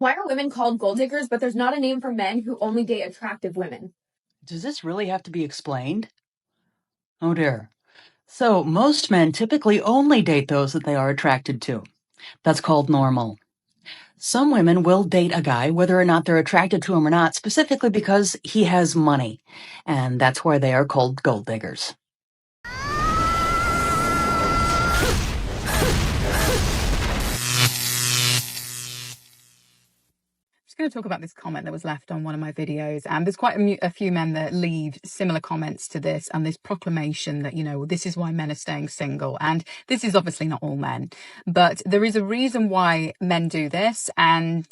Why are women called gold diggers, but there's not a name for men who only date attractive women? Does this really have to be explained? Oh dear. So, most men typically only date those that they are attracted to. That's called normal. Some women will date a guy whether or not they're attracted to him or not, specifically because he has money. And that's why they are called gold diggers. Just going to talk about this comment that was left on one of my videos, and there's quite a few men that leave similar comments to this, and this proclamation that, this is why men are staying single. And this is obviously not all men, but there is a reason why men do this. And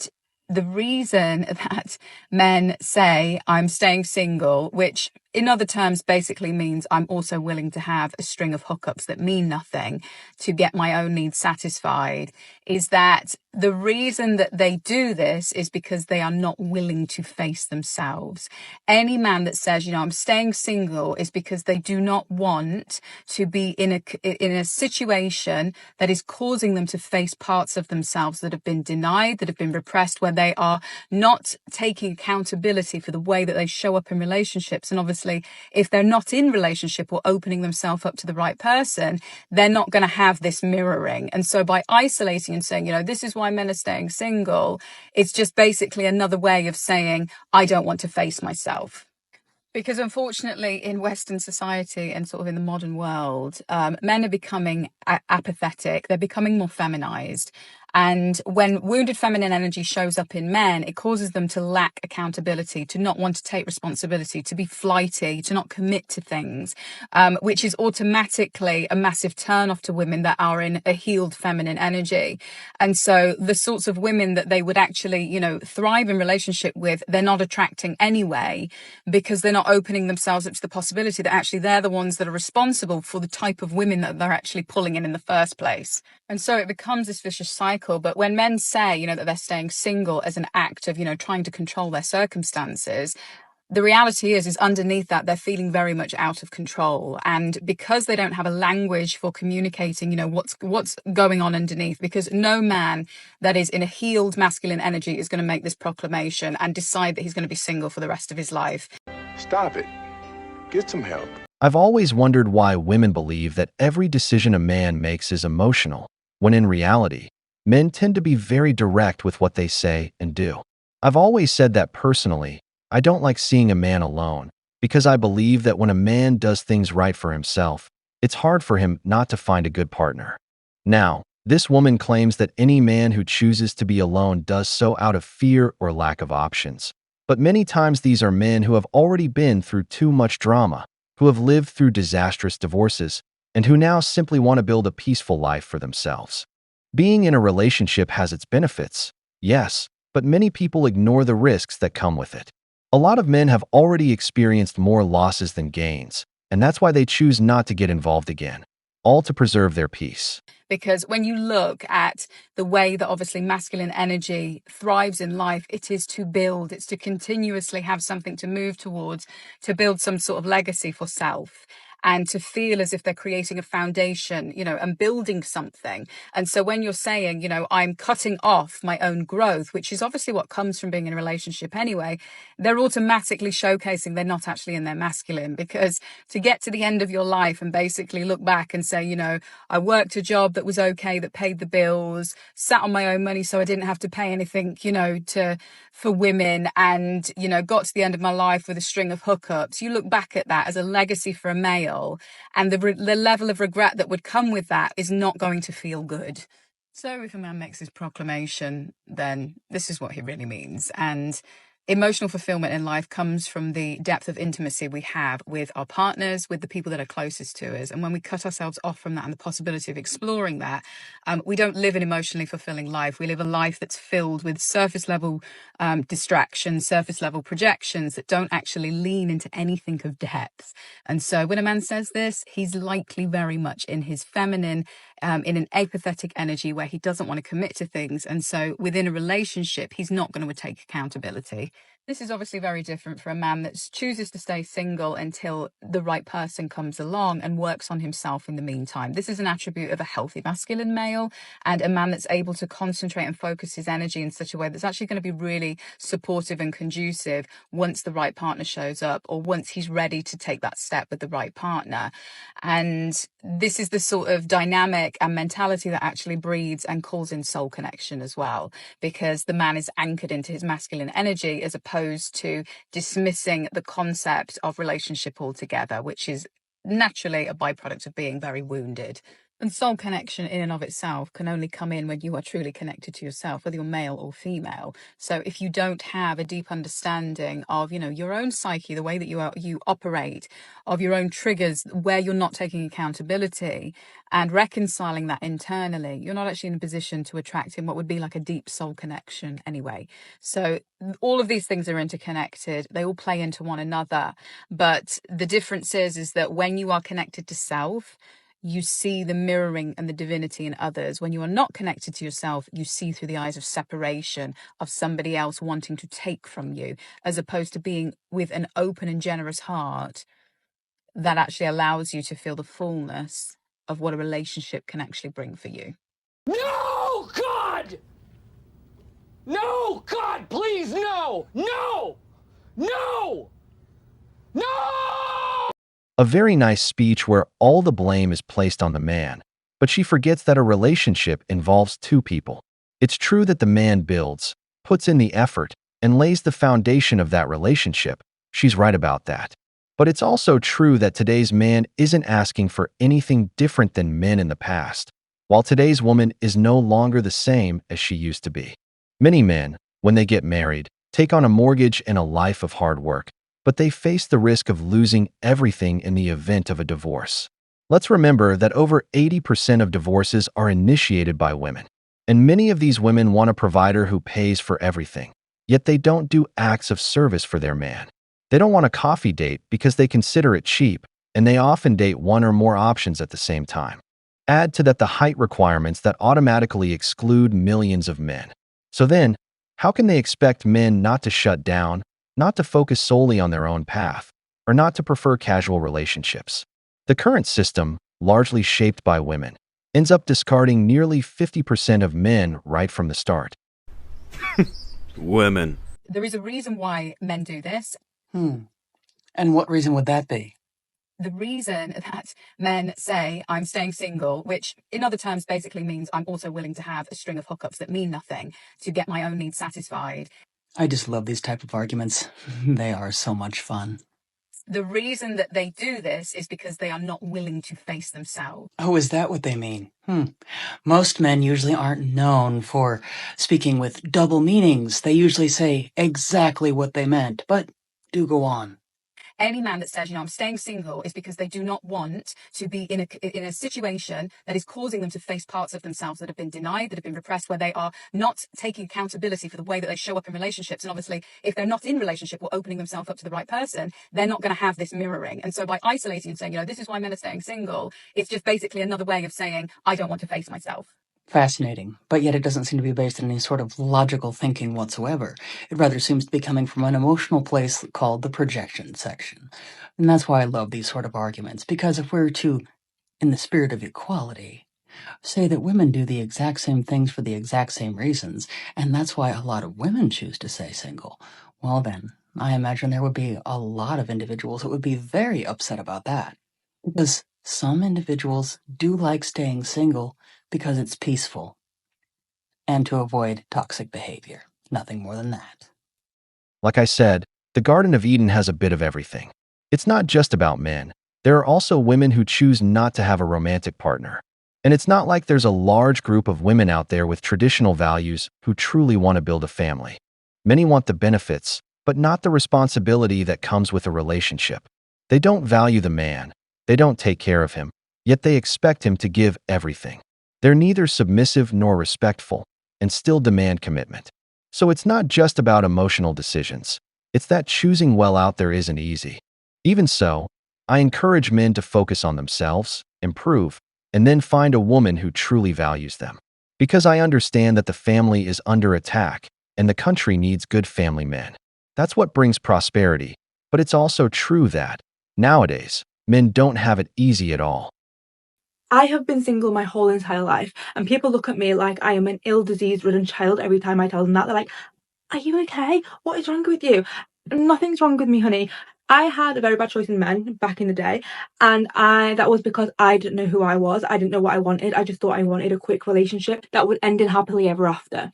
the reason that men say I'm staying single, which in other terms basically means I'm also willing to have a string of hookups that mean nothing to get my own needs satisfied, is that the reason that they do this is because they are not willing to face themselves. Any man that says, I'm staying single is because they do not want to be in a situation that is causing them to face parts of themselves that have been denied, that have been repressed, where they are not taking accountability for the way that they show up in relationships. And obviously, if they're not in relationship or opening themselves up to the right person, they're not going to have this mirroring. And so by isolating and saying, this is why men are staying single, it's just basically another way of saying, I don't want to face myself. Because unfortunately, in Western society and sort of in the modern world, men are becoming apathetic. They're becoming more feminized. And when wounded feminine energy shows up in men, it causes them to lack accountability, to not want to take responsibility, to be flighty, to not commit to things, which is automatically a massive turnoff to women that are in a healed feminine energy. And so the sorts of women that they would actually, thrive in relationship with, they're not attracting anyway, because they're not opening themselves up to the possibility that actually they're the ones that are responsible for the type of women that they're actually pulling in the first place. And so it becomes this vicious cycle. But when men say, that they're staying single as an act of, trying to control their circumstances, the reality is underneath that, they're feeling very much out of control. And because they don't have a language for communicating, what's going on underneath, because no man that is in a healed masculine energy is going to make this proclamation and decide that he's going to be single for the rest of his life. Stop it. Get some help. I've always wondered why women believe that every decision a man makes is emotional, when in reality, men tend to be very direct with what they say and do. I've always said that personally, I don't like seeing a man alone, because I believe that when a man does things right for himself, it's hard for him not to find a good partner. Now, this woman claims that any man who chooses to be alone does so out of fear or lack of options. But many times these are men who have already been through too much drama, who have lived through disastrous divorces, and who now simply want to build a peaceful life for themselves. Being in a relationship has its benefits, yes, but many people ignore the risks that come with it. A lot of men have already experienced more losses than gains, and that's why they choose not to get involved again, all to preserve their peace. Because when you look at the way that obviously masculine energy thrives in life, it is to build, it's to continuously have something to move towards, to build some sort of legacy for self, and to feel as if they're creating a foundation, and building something. And so when you're saying, I'm cutting off my own growth, which is obviously what comes from being in a relationship anyway, they're automatically showcasing they're not actually in their masculine. Because to get to the end of your life and basically look back and say, I worked a job that was okay, that paid the bills, sat on my own money so I didn't have to pay anything, for women, and, got to the end of my life with a string of hookups. You look back at that as a legacy for a male, and the level of regret that would come with that is not going to feel good. So if a man makes his proclamation, then this is what he really means. And emotional fulfillment in life comes from the depth of intimacy we have with our partners, with the people that are closest to us. And when we cut ourselves off from that and the possibility of exploring that, we don't live an emotionally fulfilling life. We live a life that's filled with surface level distractions, surface level projections that don't actually lean into anything of depth. And so when a man says this, he's likely very much in his feminine, in an apathetic energy where he doesn't want to commit to things. And so within a relationship, he's not going to take accountability. This is obviously very different for a man that chooses to stay single until the right person comes along and works on himself in the meantime. This is an attribute of a healthy masculine male, and a man that's able to concentrate and focus his energy in such a way that's actually going to be really supportive and conducive once the right partner shows up, or once he's ready to take that step with the right partner. And this is the sort of dynamic and mentality that actually breeds and calls in soul connection as well, because the man is anchored into his masculine energy as opposed to dismissing the concept of relationship altogether, which is naturally a byproduct of being very wounded. And soul connection in and of itself can only come in when you are truly connected to yourself, whether you're male or female. So if you don't have a deep understanding of, your own psyche, the way that you operate, of your own triggers, where you're not taking accountability and reconciling that internally, you're not actually in a position to attract in what would be like a deep soul connection anyway. So all of these things are interconnected. They all play into one another. But the difference is that when you are connected to self, you see the mirroring and the divinity in others. When you are not connected to yourself, you see through the eyes of separation, of somebody else wanting to take from you, as opposed to being with an open and generous heart that actually allows you to feel the fullness of what a relationship can actually bring for you. No, God! No, God, please, no! No! No! No! A very nice speech where all the blame is placed on the man, but she forgets that a relationship involves two people. It's true that the man builds, puts in the effort, and lays the foundation of that relationship. She's right about that. But it's also true that today's man isn't asking for anything different than men in the past, while today's woman is no longer the same as she used to be. Many men, when they get married, take on a mortgage and a life of hard work, but they face the risk of losing everything in the event of a divorce. Let's remember that over 80% of divorces are initiated by women, and many of these women want a provider who pays for everything, yet they don't do acts of service for their man. They don't want a coffee date because they consider it cheap, and they often date one or more options at the same time. Add to that the height requirements that automatically exclude millions of men. So then, how can they expect men not to shut down, not to focus solely on their own path, or not to prefer casual relationships? The current system, largely shaped by women, ends up discarding nearly 50% of men right from the start. Women. There is a reason why men do this. And what reason would that be? The reason that men say, I'm staying single, which in other terms basically means I'm also willing to have a string of hookups that mean nothing to get my own needs satisfied. I just love these type of arguments. They are so much fun. The reason that they do this is because they are not willing to face themselves. Oh, is that what they mean? Most men usually aren't known for speaking with double meanings. They usually say exactly what they meant, but do go on. Any man that says, I'm staying single is because they do not want to be in a situation that is causing them to face parts of themselves that have been denied, that have been repressed, where they are not taking accountability for the way that they show up in relationships. And obviously, if they're not in relationship or opening themselves up to the right person, they're not going to have this mirroring. And so by isolating and saying, this is why men are staying single, it's just basically another way of saying, I don't want to face myself. Fascinating, but yet it doesn't seem to be based on any sort of logical thinking whatsoever. It rather seems to be coming from an emotional place called the projection section. And that's why I love these sort of arguments, because if we're to, in the spirit of equality, say that women do the exact same things for the exact same reasons, and that's why a lot of women choose to stay single, well then, I imagine there would be a lot of individuals that would be very upset about that. Because some individuals do like staying single because it's peaceful and to avoid toxic behavior. Nothing more than that. Like I said, the Garden of Eden has a bit of everything. It's not just about men. There are also women who choose not to have a romantic partner. And it's not like there's a large group of women out there with traditional values who truly want to build a family. Many want the benefits, but not the responsibility that comes with a relationship. They don't value the man. They don't take care of him, yet they expect him to give everything. They're neither submissive nor respectful, and still demand commitment. So it's not just about emotional decisions. It's that choosing well out there isn't easy. Even so, I encourage men to focus on themselves, improve, and then find a woman who truly values them. Because I understand that the family is under attack, and the country needs good family men. That's what brings prosperity. But it's also true that, nowadays, men don't have it easy at all. I have been single my whole entire life, and people look at me like I am an ill disease-ridden child every time I tell them that. They're like, are you okay? What is wrong with you? Nothing's wrong with me, honey. I had a very bad choice in men back in the day, and that was because I didn't know who I was. I didn't know what I wanted. I just thought I wanted a quick relationship that would end in happily ever after.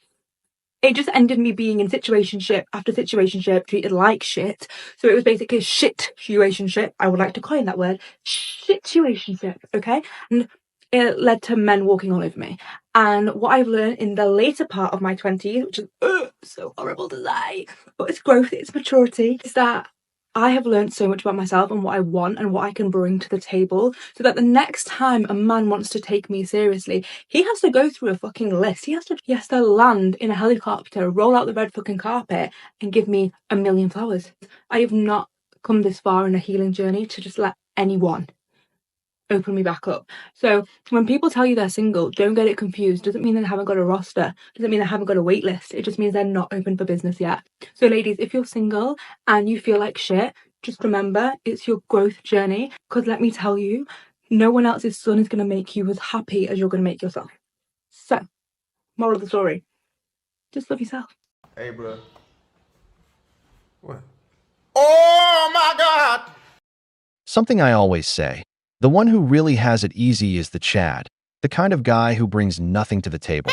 It just ended me being in situationship after situationship, treated like shit. So it was basically a shit-situationship. I would like to coin that word. Shit-situationship, okay? And it led to men walking all over me. And what I've learned in the later part of my 20s, which is so horrible to say, but it's growth, it's maturity, is that I have learned so much about myself and what I want and what I can bring to the table, so that the next time a man wants to take me seriously, he has to go through a fucking list. He has to land in a helicopter, roll out the red fucking carpet, and give me a million flowers. I have not come this far in a healing journey to just let anyone open me back up. So when people tell you they're single, don't get it confused. Doesn't mean they haven't got a roster. Doesn't mean they haven't got a wait list. It just means they're not open for business yet. So ladies, if you're single and you feel like shit, just remember it's your growth journey. Because let me tell you, no one else's son is going to make you as happy as you're going to make yourself. So, moral of the story, just love yourself. Hey, bro. What? Oh my God! Something I always say, the one who really has it easy is the Chad, the kind of guy who brings nothing to the table.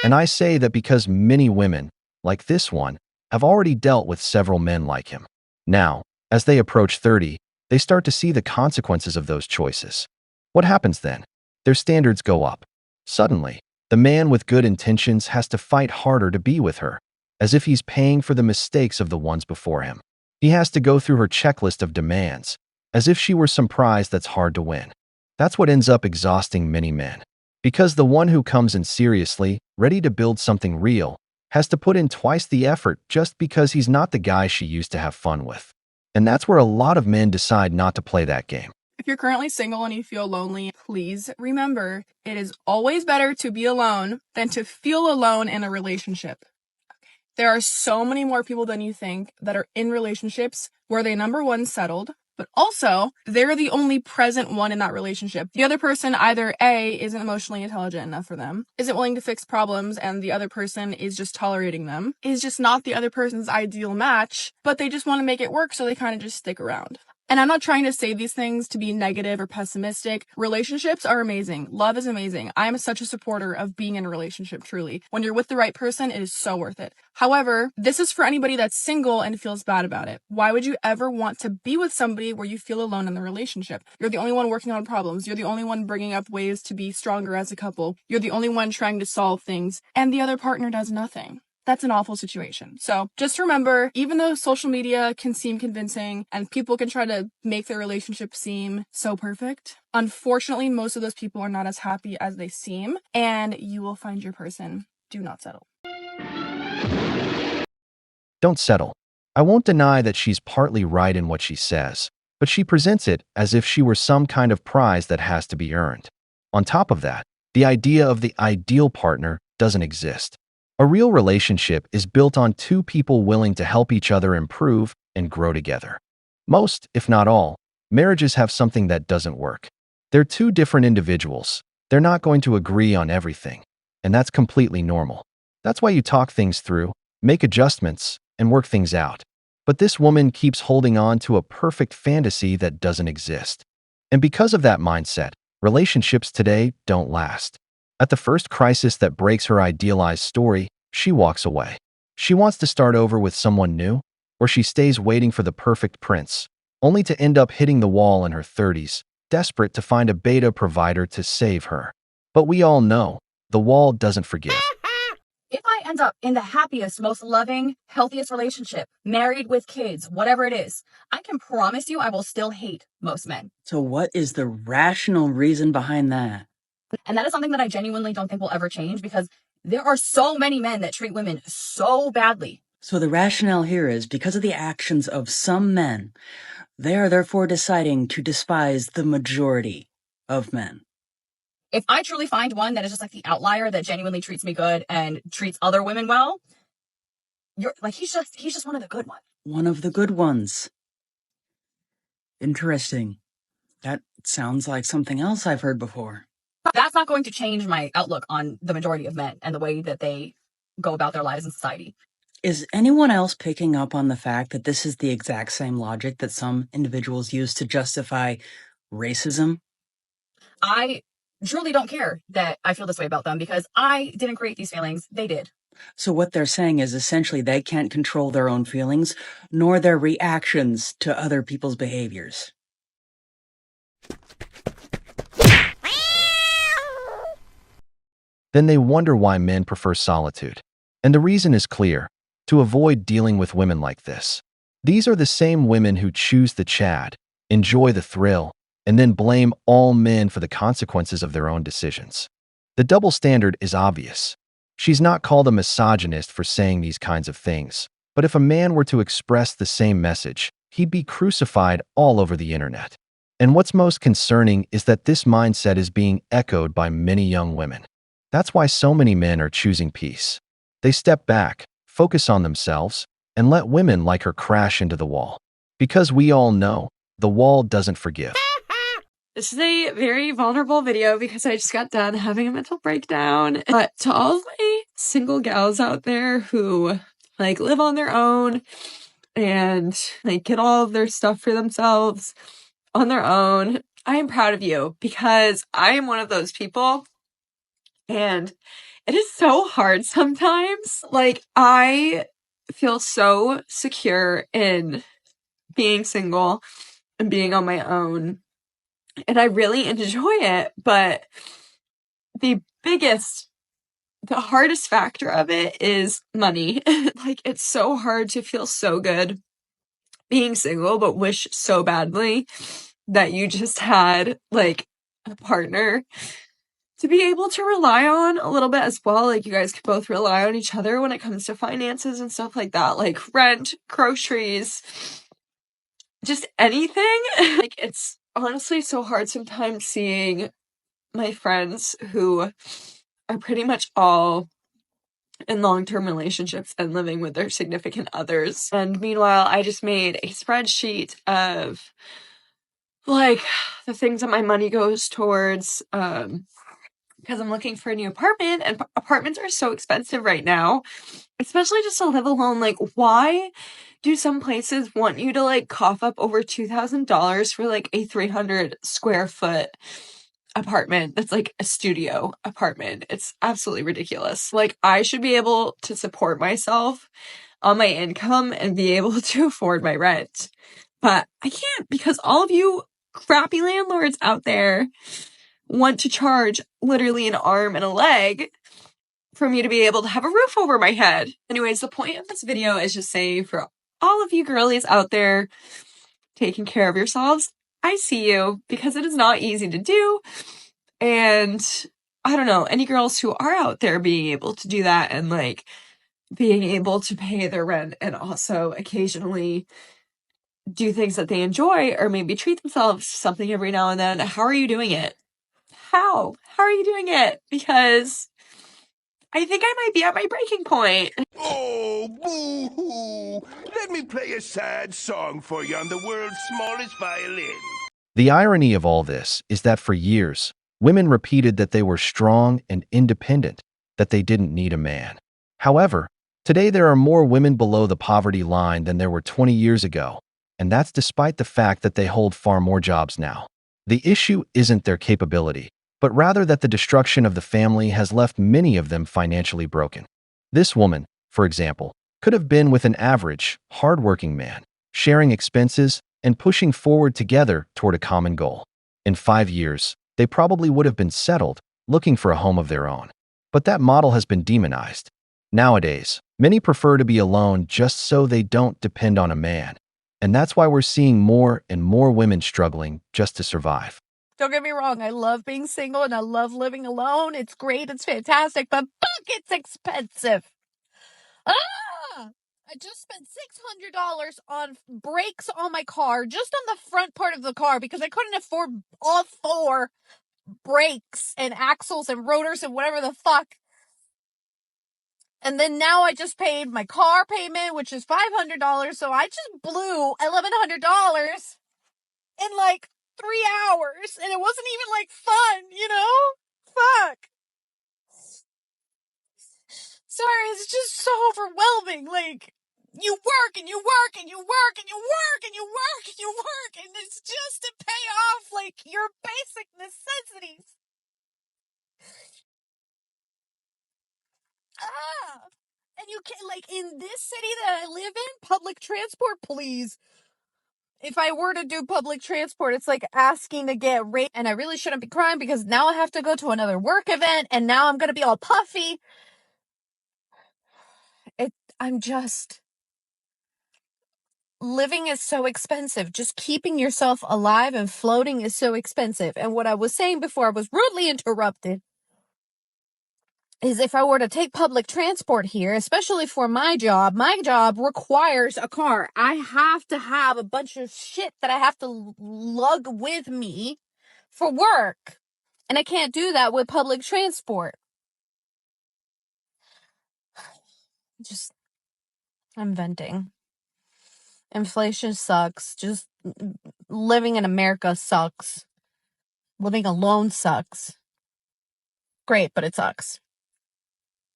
And I say that because many women, like this one, have already dealt with several men like him. Now, as they approach 30, they start to see the consequences of those choices. What happens then? Their standards go up. Suddenly, the man with good intentions has to fight harder to be with her, as if he's paying for the mistakes of the ones before him. He has to go through her checklist of demands, as if she were some prize that's hard to win. That's what ends up exhausting many men. Because the one who comes in seriously, ready to build something real, has to put in twice the effort just because he's not the guy she used to have fun with. And that's where a lot of men decide not to play that game. If you're currently single and you feel lonely, please remember it is always better to be alone than to feel alone in a relationship. There are so many more people than you think that are in relationships where they, number one, settled, but also they're the only present one in that relationship. The other person either A, isn't emotionally intelligent enough for them, isn't willing to fix problems, and the other person is just tolerating them, is just not the other person's ideal match, but they just want to make it work, so they kind of just stick around. And I'm not trying to say these things to be negative or pessimistic. Relationships are amazing. Love is amazing. I am such a supporter of being in a relationship, truly. When you're with the right person, it is so worth it. However, this is for anybody that's single and feels bad about it. Why would you ever want to be with somebody where you feel alone in the relationship? You're the only one working on problems. You're the only one bringing up ways to be stronger as a couple. You're the only one trying to solve things, and the other partner does nothing. That's an awful situation. So just remember, even though social media can seem convincing and people can try to make their relationship seem so perfect, unfortunately, most of those people are not as happy as they seem, and you will find your person. Do not settle. Don't settle. I won't deny that she's partly right in what she says, but she presents it as if she were some kind of prize that has to be earned. On top of that, the idea of the ideal partner doesn't exist. A real relationship is built on two people willing to help each other improve and grow together. Most, if not all, marriages have something that doesn't work. They're two different individuals. They're not going to agree on everything, and that's completely normal. That's why you talk things through, make adjustments, and work things out. But this woman keeps holding on to a perfect fantasy that doesn't exist. And because of that mindset, relationships today don't last. At the first crisis that breaks her idealized story, she walks away. She wants to start over with someone new, or she stays waiting for the perfect prince, only to end up hitting the wall in her 30s, desperate to find a beta provider to save her. But we all know, the wall doesn't forgive. If I end up in the happiest, most loving, healthiest relationship, married with kids, whatever it is, I can promise you I will still hate most men. So what is the rational reason behind that? And that is something that I genuinely don't think will ever change, because there are so many men that treat women so badly. So the rationale here is because of the actions of some men, they are therefore deciding to despise the majority of men. If I truly find one that is just like the outlier that genuinely treats me good and treats other women well, You're like, he's just one of the good ones. One of the good ones. Interesting. That sounds like something else I've heard before. That's not going to change my outlook on the majority of men and the way that they go about their lives in society. Is anyone else picking up on the fact that this is the exact same logic that some individuals use to justify racism? I truly don't care that I feel this way about them because I didn't create these feelings. They did. So what they're saying is essentially they can't control their own feelings, nor their reactions to other people's behaviors. Then they wonder why men prefer solitude. And the reason is clear: to avoid dealing with women like this. These are the same women who choose the Chad, enjoy the thrill, and then blame all men for the consequences of their own decisions. The double standard is obvious. She's not called a misogynist for saying these kinds of things, but if a man were to express the same message, he'd be crucified all over the internet. And what's most concerning is that this mindset is being echoed by many young women. That's why so many men are choosing peace. They step back, focus on themselves, and let women like her crash into the wall. Because we all know, the wall doesn't forgive. This is a very vulnerable video because I just got done having a mental breakdown. But to all of my single gals out there who like live on their own and like get all of their stuff for themselves on their own, I am proud of you because I am one of those people. And it is so hard sometimes. Like, I feel so secure in being single and being on my own. And I really enjoy it. But the hardest factor of it is money. Like, it's so hard to feel so good being single, but wish so badly that you just had, like, a partner to be able to rely on a little bit as well. Like, you guys could both rely on each other when it comes to finances and stuff like that, like rent, groceries, just anything. Like, it's honestly so hard sometimes seeing my friends who are pretty much all in long-term relationships and living with their significant others. And meanwhile, I just made a spreadsheet of like the things that my money goes towards, because I'm looking for a new apartment, and apartments are so expensive right now, especially just to live alone. Like, why do some places want you to like cough up over $2,000 for like a 300 square foot apartment that's like a studio apartment? It's absolutely ridiculous. Like, I should be able to support myself on my income and be able to afford my rent, but I can't because all of you crappy landlords out there want to charge literally an arm and a leg for me to be able to have a roof over my head. Anyways, the point of this video is just saying for all of you girlies out there taking care of yourselves, I see you, because it is not easy to do. And I don't know, any girls who are out there being able to do that and like being able to pay their rent and also occasionally do things that they enjoy or maybe treat themselves to something every now and then, how are you doing it? How are you doing it? Because I think I might be at my breaking point. Oh, boo-hoo! Let me play a sad song for you on the world's smallest violin. The irony of all this is that for years, women repeated that they were strong and independent, that they didn't need a man. However, today there are more women below the poverty line than there were 20 years ago, and that's despite the fact that they hold far more jobs now. The issue isn't their capability, but rather that the destruction of the family has left many of them financially broken. This woman, for example, could have been with an average, hardworking man, sharing expenses and pushing forward together toward a common goal. In 5 years, they probably would have been settled, looking for a home of their own. But that model has been demonized. Nowadays, many prefer to be alone just so they don't depend on a man. And that's why we're seeing more and more women struggling just to survive. Don't get me wrong, I love being single and I love living alone. It's great, it's fantastic, but fuck, it's expensive. I just spent $600 on brakes on my car, just on the front part of the car, because I couldn't afford all 4 brakes and axles and rotors and whatever the fuck. And then now I just paid my car payment, which is $500. So I just blew $1,100 in like 3 hours. And it wasn't even like fun, you know? Fuck. Sorry, it's just so overwhelming. Like, you work and you work and you work and you work and you work and you work, and it's just to pay off like your basic necessities. And you can't, like, in this city that I live in, public transport, please. If I were to do public transport, it's like asking to get raped, and I really shouldn't be crying because now I have to go to another work event, and now I'm gonna be all puffy. I'm just... Living is so expensive. Just keeping yourself alive and floating is so expensive. And what I was saying before I was rudely interrupted is if I were to take public transport here, especially for my job requires a car. I have to have a bunch of shit that I have to lug with me for work. And I can't do that with public transport. I'm venting. Inflation sucks. Just living in America sucks. Living alone sucks. Great, but it sucks.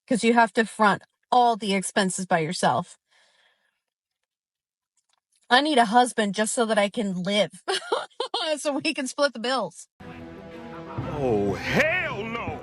Because you have to front all the expenses by yourself. I need a husband just so that I can live. So we can split the bills. Oh, hell no!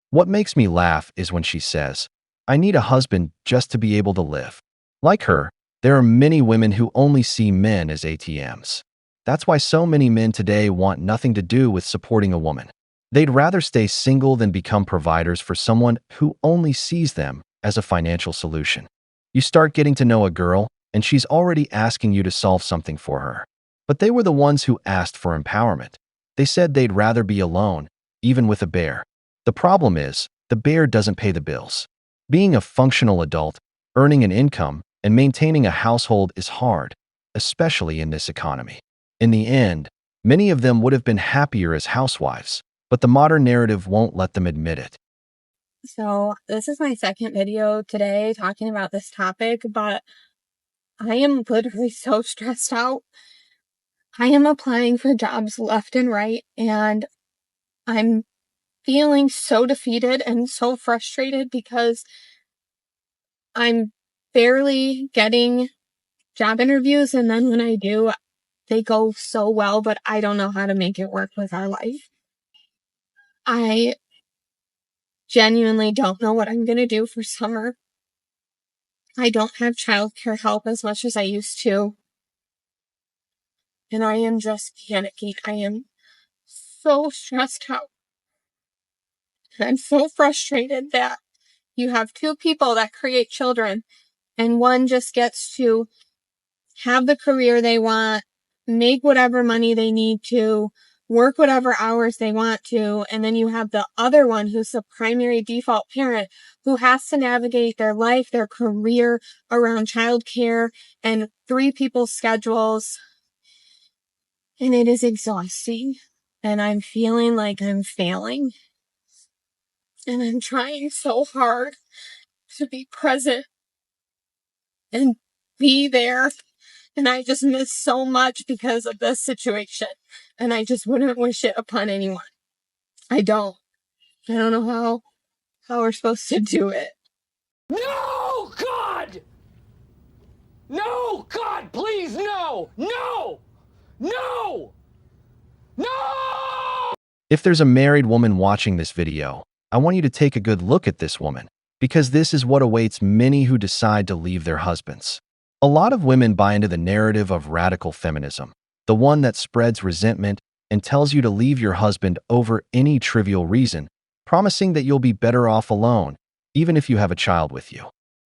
What makes me laugh is when she says, I need a husband just to be able to live. Like her, there are many women who only see men as ATMs. That's why so many men today want nothing to do with supporting a woman. They'd rather stay single than become providers for someone who only sees them as a financial solution. You start getting to know a girl, and she's already asking you to solve something for her. But they were the ones who asked for empowerment. They said they'd rather be alone, even with a bear. The problem is, the bear doesn't pay the bills. Being a functional adult, earning an income, and maintaining a household is hard, especially in this economy. In the end, many of them would have been happier as housewives, but the modern narrative won't let them admit it. So this is my second video today talking about this topic, but I am literally so stressed out. I am applying for jobs left and right, and I'm feeling so defeated and so frustrated because I'm barely getting job interviews, and then when I do, they go so well, but I don't know how to make it work with our life. I genuinely don't know what I'm going to do for summer. I don't have childcare help as much as I used to. And I am just panicking. I am so stressed out. I'm so frustrated that you have two people that create children, and one just gets to have the career they want, make whatever money they need to, work whatever hours they want to, and then you have the other one who's the primary default parent who has to navigate their life, their career around childcare and three people's schedules. And it is exhausting. And I'm feeling like I'm failing. And I'm trying so hard to be present and be there. And I just miss so much because of this situation. And I just wouldn't wish it upon anyone. I don't know how we're supposed to do it. No, God! No, God, please, no! No! No! No! If there's a married woman watching this video, I want you to take a good look at this woman, because this is what awaits many who decide to leave their husbands. A lot of women buy into the narrative of radical feminism, the one that spreads resentment and tells you to leave your husband over any trivial reason, promising that you'll be better off alone, even if you have a child with you.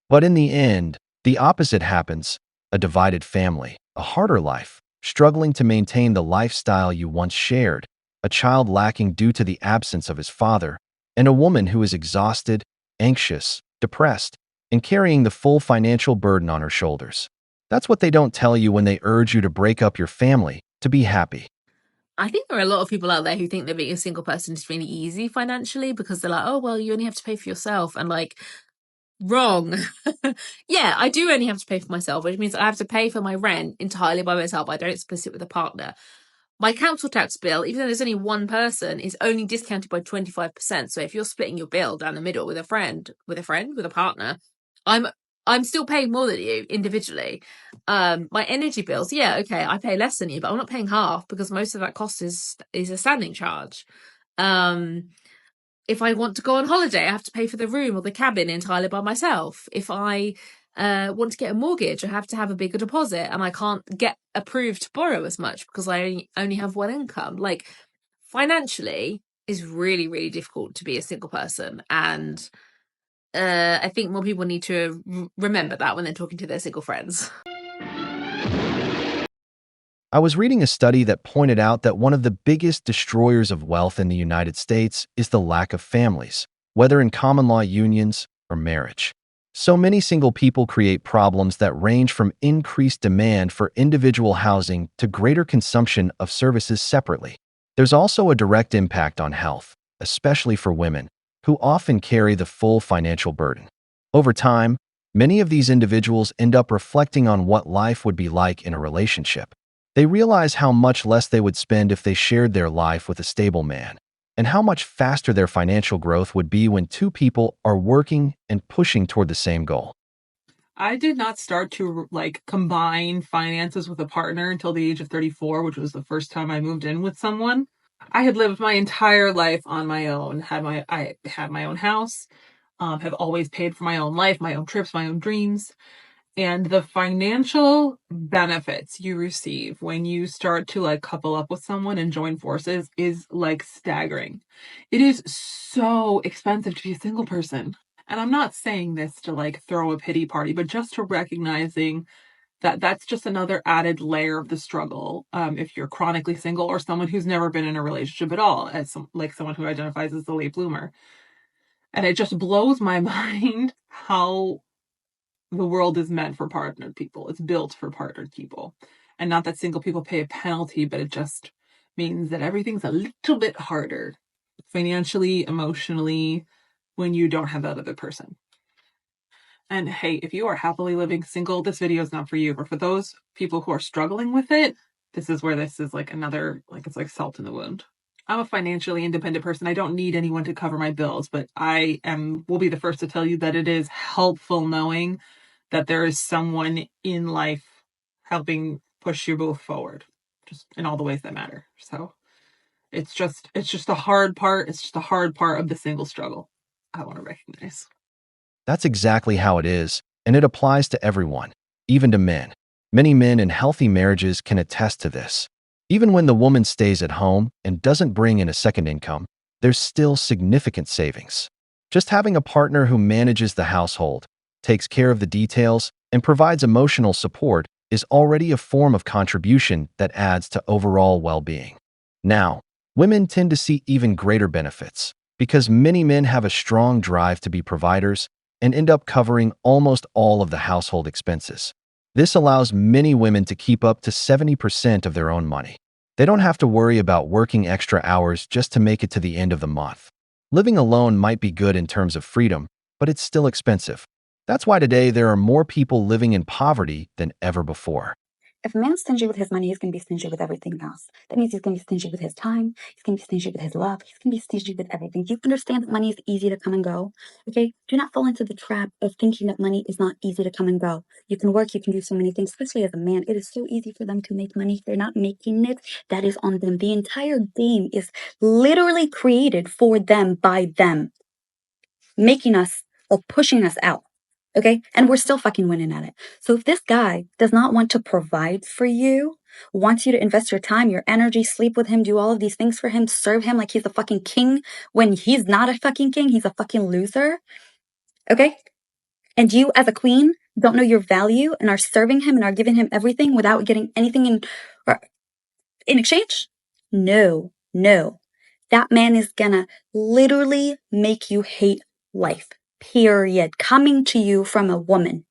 But in the end, the opposite happens: a divided family, a harder life, struggling to maintain the lifestyle you once shared, a child lacking due to the absence of his father, and a woman who is exhausted, anxious, depressed, and carrying the full financial burden on her shoulders. That's what they don't tell you when they urge you to break up your family to be happy. I think there are a lot of people out there who think that being a single person is really easy financially because they're like, oh, well, you only have to pay for yourself. And like, Wrong. Yeah, I do only have to pay for myself, which means I have to pay for my rent entirely by myself. I don't split it with a partner. My council tax bill, even though there's only one person, is only discounted by 25%. So if you're splitting your bill down the middle with a partner, I'm still paying more than you individually. My energy bills, yeah, okay, I pay less than you, but I'm not paying half because most of that cost is a standing charge. If I want to go on holiday, I have to pay for the room or the cabin entirely by myself. If I want to get a mortgage, I have to have a bigger deposit, and I can't get approved to borrow as much because I only have one income. Like, financially is really, really difficult to be a single person, and I think more people need to remember that when they're talking to their single friends. I was reading a study that pointed out that one of the biggest destroyers of wealth in the United States is the lack of families, whether in common law unions or marriage. So many single people create problems that range from increased demand for individual housing to greater consumption of services separately. There's also a direct impact on health, especially for women, who often carry the full financial burden. Over time, many of these individuals end up reflecting on what life would be like in a relationship. They realize how much less they would spend if they shared their life with a stable man, and how much faster their financial growth would be when two people are working and pushing toward the same goal. I did not start to combine finances with a partner until the age of 34, which was the first time I moved in with someone. I had lived my entire life on my own, I had my own house, have always paid for my own life, my own trips, my own dreams. And the financial benefits you receive when you start to couple up with someone and join forces is staggering. It is so expensive to be a single person. And I'm not saying this to throw a pity party, but just to recognizing that that's just another added layer of the struggle. If you're chronically single or someone who's never been in a relationship at all, as someone who identifies as a late bloomer. And it just blows my mind how the world is meant for partnered people. It's built for partnered people. And not that single people pay a penalty, but it just means that everything's a little bit harder financially, emotionally, when you don't have that other person. And hey, if you are happily living single, this video is not for you. But for those people who are struggling with it, this is where this is another, it's like salt in the wound. I'm a financially independent person. I don't need anyone to cover my bills, but will be the first to tell you that it is helpful knowing that there is someone in life helping push you both forward, just in all the ways that matter. So it's just a hard part. It's just a hard part of the single struggle I want to recognize. That's exactly how it is, and it applies to everyone, even to men. Many men in healthy marriages can attest to this. Even when the woman stays at home and doesn't bring in a second income, there's still significant savings. Just having a partner who manages the household, takes care of the details, and provides emotional support is already a form of contribution that adds to overall well-being. Now, women tend to see even greater benefits because many men have a strong drive to be providers and end up covering almost all of the household expenses. This allows many women to keep up to 70% of their own money. They don't have to worry about working extra hours just to make it to the end of the month. Living alone might be good in terms of freedom, but it's still expensive. That's why today there are more people living in poverty than ever before. If a man's stingy with his money, he's going to be stingy with everything else. That means he's going to be stingy with his time. He's going to be stingy with his love. He's going to be stingy with everything. Do you understand that money is easy to come and go? Okay? Do not fall into the trap of thinking that money is not easy to come and go. You can work, you can do so many things, especially as a man. It is so easy for them to make money. If they're not making it, that is on them. The entire game is literally created for them by them, making us or pushing us out. Okay? And we're still fucking winning at it. So if this guy does not want to provide for you, wants you to invest your time, your energy, sleep with him, do all of these things for him, serve him like he's a fucking king when he's not a fucking king, he's a fucking loser. Okay? And you as a queen don't know your value and are serving him and are giving him everything without getting anything in exchange? No. That man is gonna literally make you hate life. Period. Coming to you from a woman.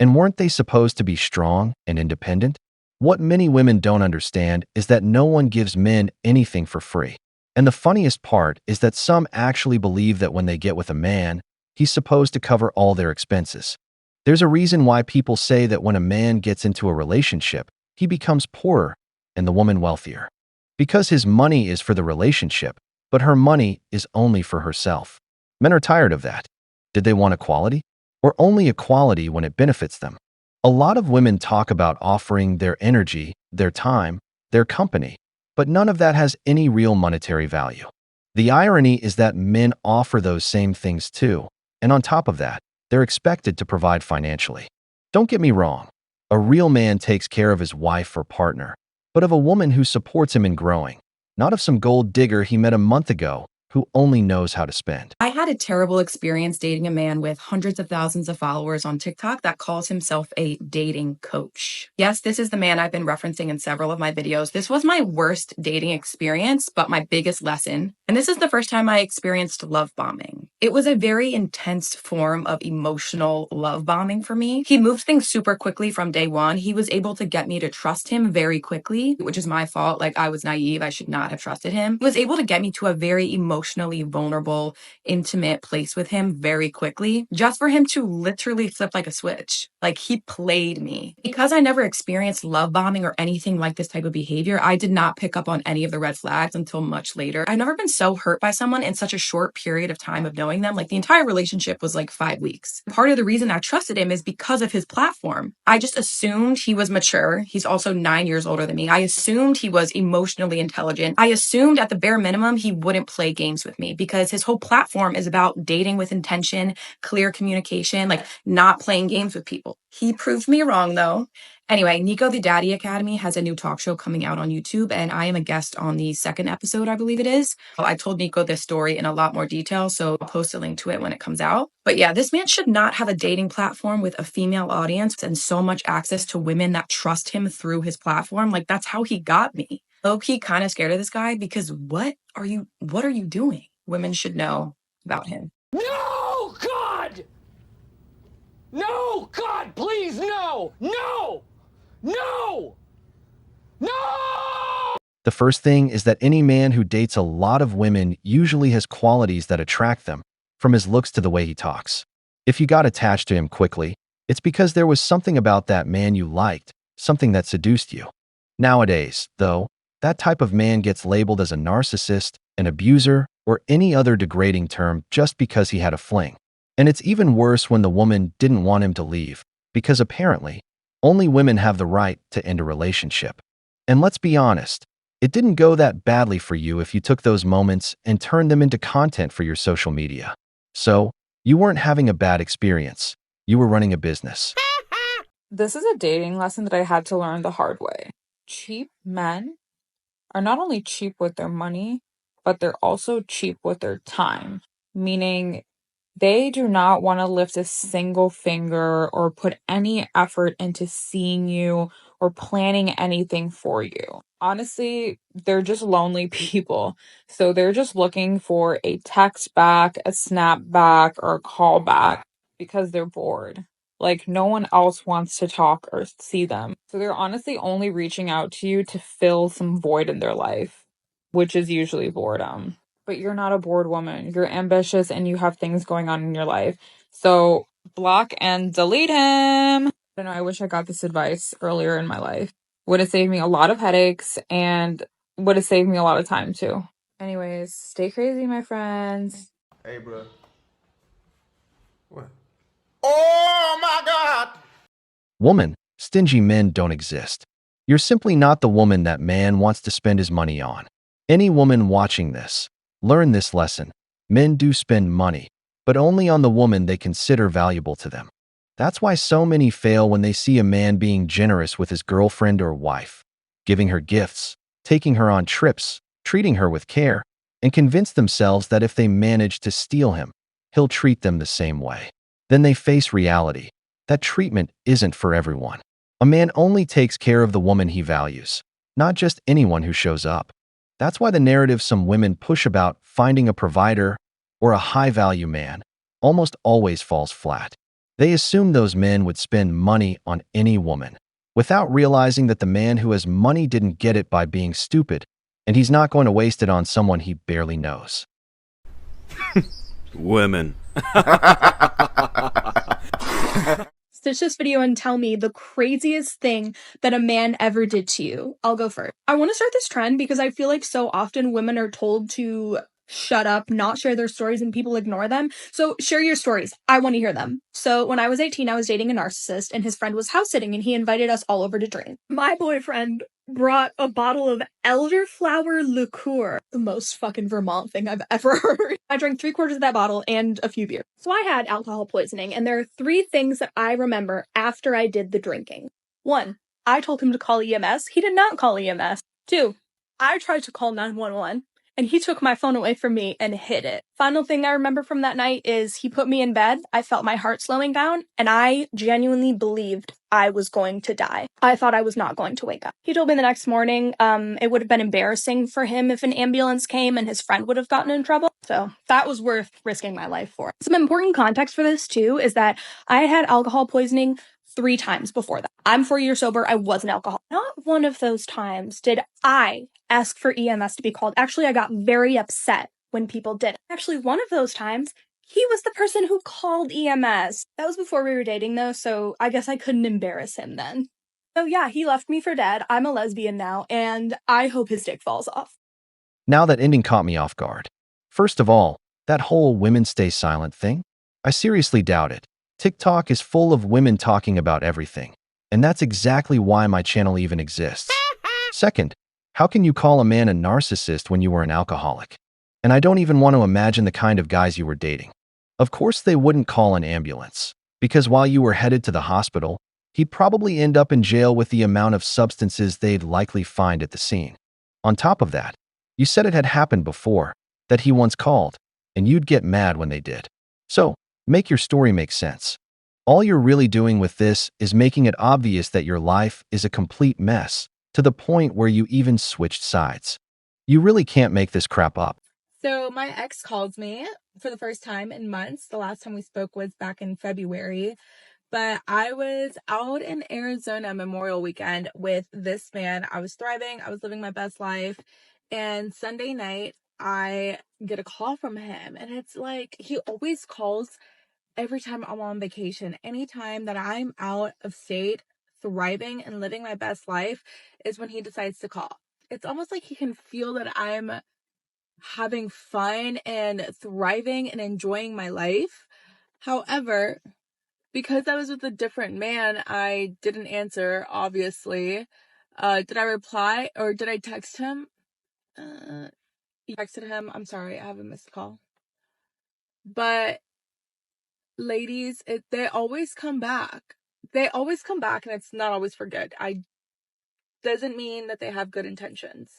And weren't they supposed to be strong and independent? What many women don't understand is that no one gives men anything for free. And the funniest part is that some actually believe that when they get with a man, he's supposed to cover all their expenses. There's a reason why people say that when a man gets into a relationship, he becomes poorer and the woman wealthier. Because his money is for the relationship, but her money is only for herself. Men are tired of that. Did they want equality? Or only equality when it benefits them? A lot of women talk about offering their energy, their time, their company, but none of that has any real monetary value. The irony is that men offer those same things too, and on top of that, they're expected to provide financially. Don't get me wrong, a real man takes care of his wife or partner, but of a woman who supports him in growing, not of some gold digger he met a month ago who only knows how to spend. I had a terrible experience dating a man with hundreds of thousands of followers on TikTok that calls himself a dating coach. Yes, this is the man I've been referencing in several of my videos. This was my worst dating experience, but my biggest lesson. And this is the first time I experienced love bombing. It was a very intense form of emotional love bombing for me. He moved things super quickly from day one. He was able to get me to trust him very quickly, which is my fault. Like, I was naive. I should not have trusted him. He was able to get me to a very emotionally vulnerable, intimate place with him very quickly, just for him to literally flip like a switch. Like, he played me. Because I never experienced love bombing or anything like this type of behavior, I did not pick up on any of the red flags until much later. I've never been so hurt by someone in such a short period of time of knowing them. Like, the entire relationship was like 5 weeks. Part of the reason I trusted him is because of his platform. I just assumed he was mature. He's also 9 years older than me. I assumed he was emotionally intelligent. I assumed at the bare minimum he wouldn't play games with me because his whole platform is about dating with intention, clear communication, like not playing games with people. He proved me wrong though. Anyway, Nico the Daddy Academy has a new talk show coming out on YouTube, and I am a guest on the second episode, I believe it is. I told Nico this story in a lot more detail, so I'll post a link to it when it comes out. But yeah, this man should not have a dating platform with a female audience and so much access to women that trust him through his platform. Like, that's how he got me. Low-key kind of scared of this guy because what are you doing? Women should know about him. No, God! No, God, please, no! No! No! No! The first thing is that any man who dates a lot of women usually has qualities that attract them, from his looks to the way he talks. If you got attached to him quickly, it's because there was something about that man you liked, something that seduced you. Nowadays, though, that type of man gets labeled as a narcissist, an abuser, or any other degrading term just because he had a fling. And it's even worse when the woman didn't want him to leave, because apparently, only women have the right to end a relationship. And let's be honest, it didn't go that badly for you if you took those moments and turned them into content for your social media. So, you weren't having a bad experience. You were running a business. This is a dating lesson that I had to learn the hard way. Cheap men are not only cheap with their money, but they're also cheap with their time. Meaning, they do not want to lift a single finger or put any effort into seeing you or planning anything for you. Honestly, they're just lonely people. So they're just looking for a text back, a snap back, or a call back because they're bored. Like, no one else wants to talk or see them. So they're honestly only reaching out to you to fill some void in their life, which is usually boredom. But you're not a bored woman. You're ambitious and you have things going on in your life. So block and delete him. I don't know. I wish I got this advice earlier in my life. Would have saved me a lot of headaches and would have saved me a lot of time too. Anyways, stay crazy, my friends. Hey, bro. What? Oh my God! Woman, stingy men don't exist. You're simply not the woman that man wants to spend his money on. Any woman watching this, learn this lesson. Men do spend money, but only on the woman they consider valuable to them. That's why so many fail when they see a man being generous with his girlfriend or wife, giving her gifts, taking her on trips, treating her with care, and convince themselves that if they manage to steal him, he'll treat them the same way. Then they face reality. That treatment isn't for everyone. A man only takes care of the woman he values, not just anyone who shows up. That's why the narrative some women push about finding a provider or a high-value man almost always falls flat. They assume those men would spend money on any woman, without realizing that the man who has money didn't get it by being stupid, and he's not going to waste it on someone he barely knows. Women. Stitch this video and tell me the craziest thing that a man ever did to you. I'll go first. I want to start this trend because I feel like so often women are told to shut up, not share their stories, and people ignore them. So share your stories. I want to hear them. So when I was 18, I was dating a narcissist, and his friend was house sitting, and he invited us all over to drink. My boyfriend brought a bottle of elderflower liqueur. The most fucking Vermont thing I've ever heard. I drank 3/4 of that bottle and a few beers. So I had alcohol poisoning, and there are 3 things that I remember after I did the drinking. 1, I told him to call EMS. He did not call EMS. 2, I tried to call 911. And he took my phone away from me and hid it. Final thing I remember from that night is he put me in bed. I felt my heart slowing down, and I genuinely believed I was going to die. I thought I was not going to wake up. He told me the next morning it would have been embarrassing for him if an ambulance came and his friend would have gotten in trouble. So that was worth risking my life for. Some important context for this too is that I had alcohol poisoning 3 times before that. I'm 4 years sober. I was an alcoholic. Not one of those times did I ask for EMS to be called. Actually, I got very upset when people did. Actually, one of those times, he was the person who called EMS. That was before we were dating though, so I guess I couldn't embarrass him then. So yeah, he left me for dead. I'm a lesbian now, and I hope his dick falls off. Now that ending caught me off guard. First of all, that whole women stay silent thing? I seriously doubt it. TikTok is full of women talking about everything, and that's exactly why my channel even exists. Second, how can you call a man a narcissist when you were an alcoholic? And I don't even want to imagine the kind of guys you were dating. Of course they wouldn't call an ambulance, because while you were headed to the hospital, he'd probably end up in jail with the amount of substances they'd likely find at the scene. On top of that, you said it had happened before, that he once called, and you'd get mad when they did. So, make your story make sense. All you're really doing with this is making it obvious that your life is a complete mess, to the point where you even switched sides. You really can't make this crap up. So my ex called me for the first time in months. The last time we spoke was back in February. But I was out in Arizona Memorial Weekend with this man. I was thriving. I was living my best life. And Sunday night, I get a call from him. And it's like, he always calls every time I'm on vacation. Anytime that I'm out of state, thriving and living my best life is when he decides to call. It's almost like he can feel that I'm having fun and thriving and enjoying my life. However, because I was with a different man, I didn't answer, obviously. Did I reply or did I text him? You texted him. I'm sorry, I have a missed call. But ladies, they always come back. They always come back, and it's not always for good. Doesn't mean that they have good intentions.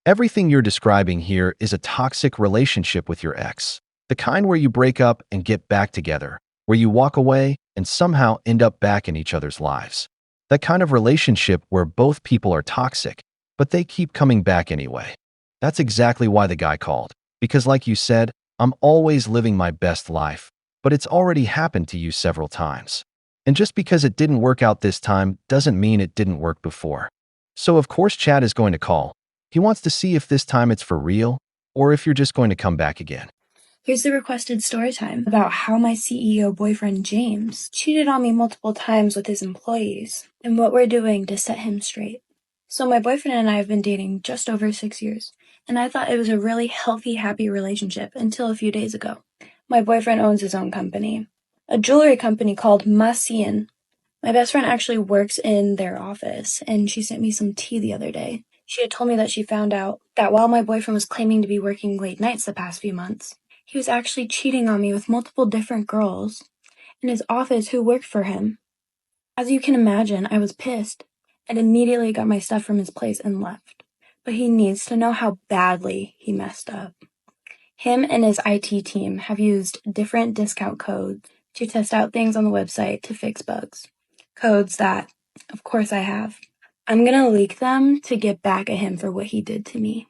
Everything you're describing here is a toxic relationship with your ex. The kind where you break up and get back together, where you walk away and somehow end up back in each other's lives. That kind of relationship where both people are toxic, but they keep coming back anyway. That's exactly why the guy called. Because like you said, I'm always living my best life, but it's already happened to you several times. And just because it didn't work out this time doesn't mean it didn't work before. So of course Chad is going to call. He wants to see if this time it's for real, or if you're just going to come back again. Here's the requested story time about how my CEO boyfriend James cheated on me multiple times with his employees, and what we're doing to set him straight. So my boyfriend and I have been dating just over 6 years, and I thought it was a really healthy, happy relationship until a few days ago. My boyfriend owns his own company, a jewelry company called Manosphere. My best friend actually works in their office, and she sent me some tea the other day. She had told me that she found out that while my boyfriend was claiming to be working late nights the past few months, he was actually cheating on me with multiple different girls in his office who worked for him. As you can imagine, I was pissed and immediately got my stuff from his place and left. But he needs to know how badly he messed up. Him and his IT team have used different discount codes to test out things on the website to fix bugs. Codes that, of course, I have. I'm gonna leak them to get back at him for what he did to me.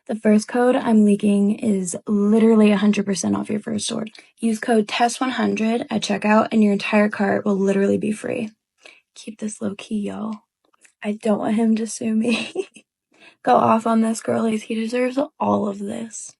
The first code I'm leaking is literally 100% off your first order. Use code TEST100 at checkout and your entire cart will literally be free. Keep this low key, y'all. I don't want him to sue me. Go off on this, girlies. He deserves all of this.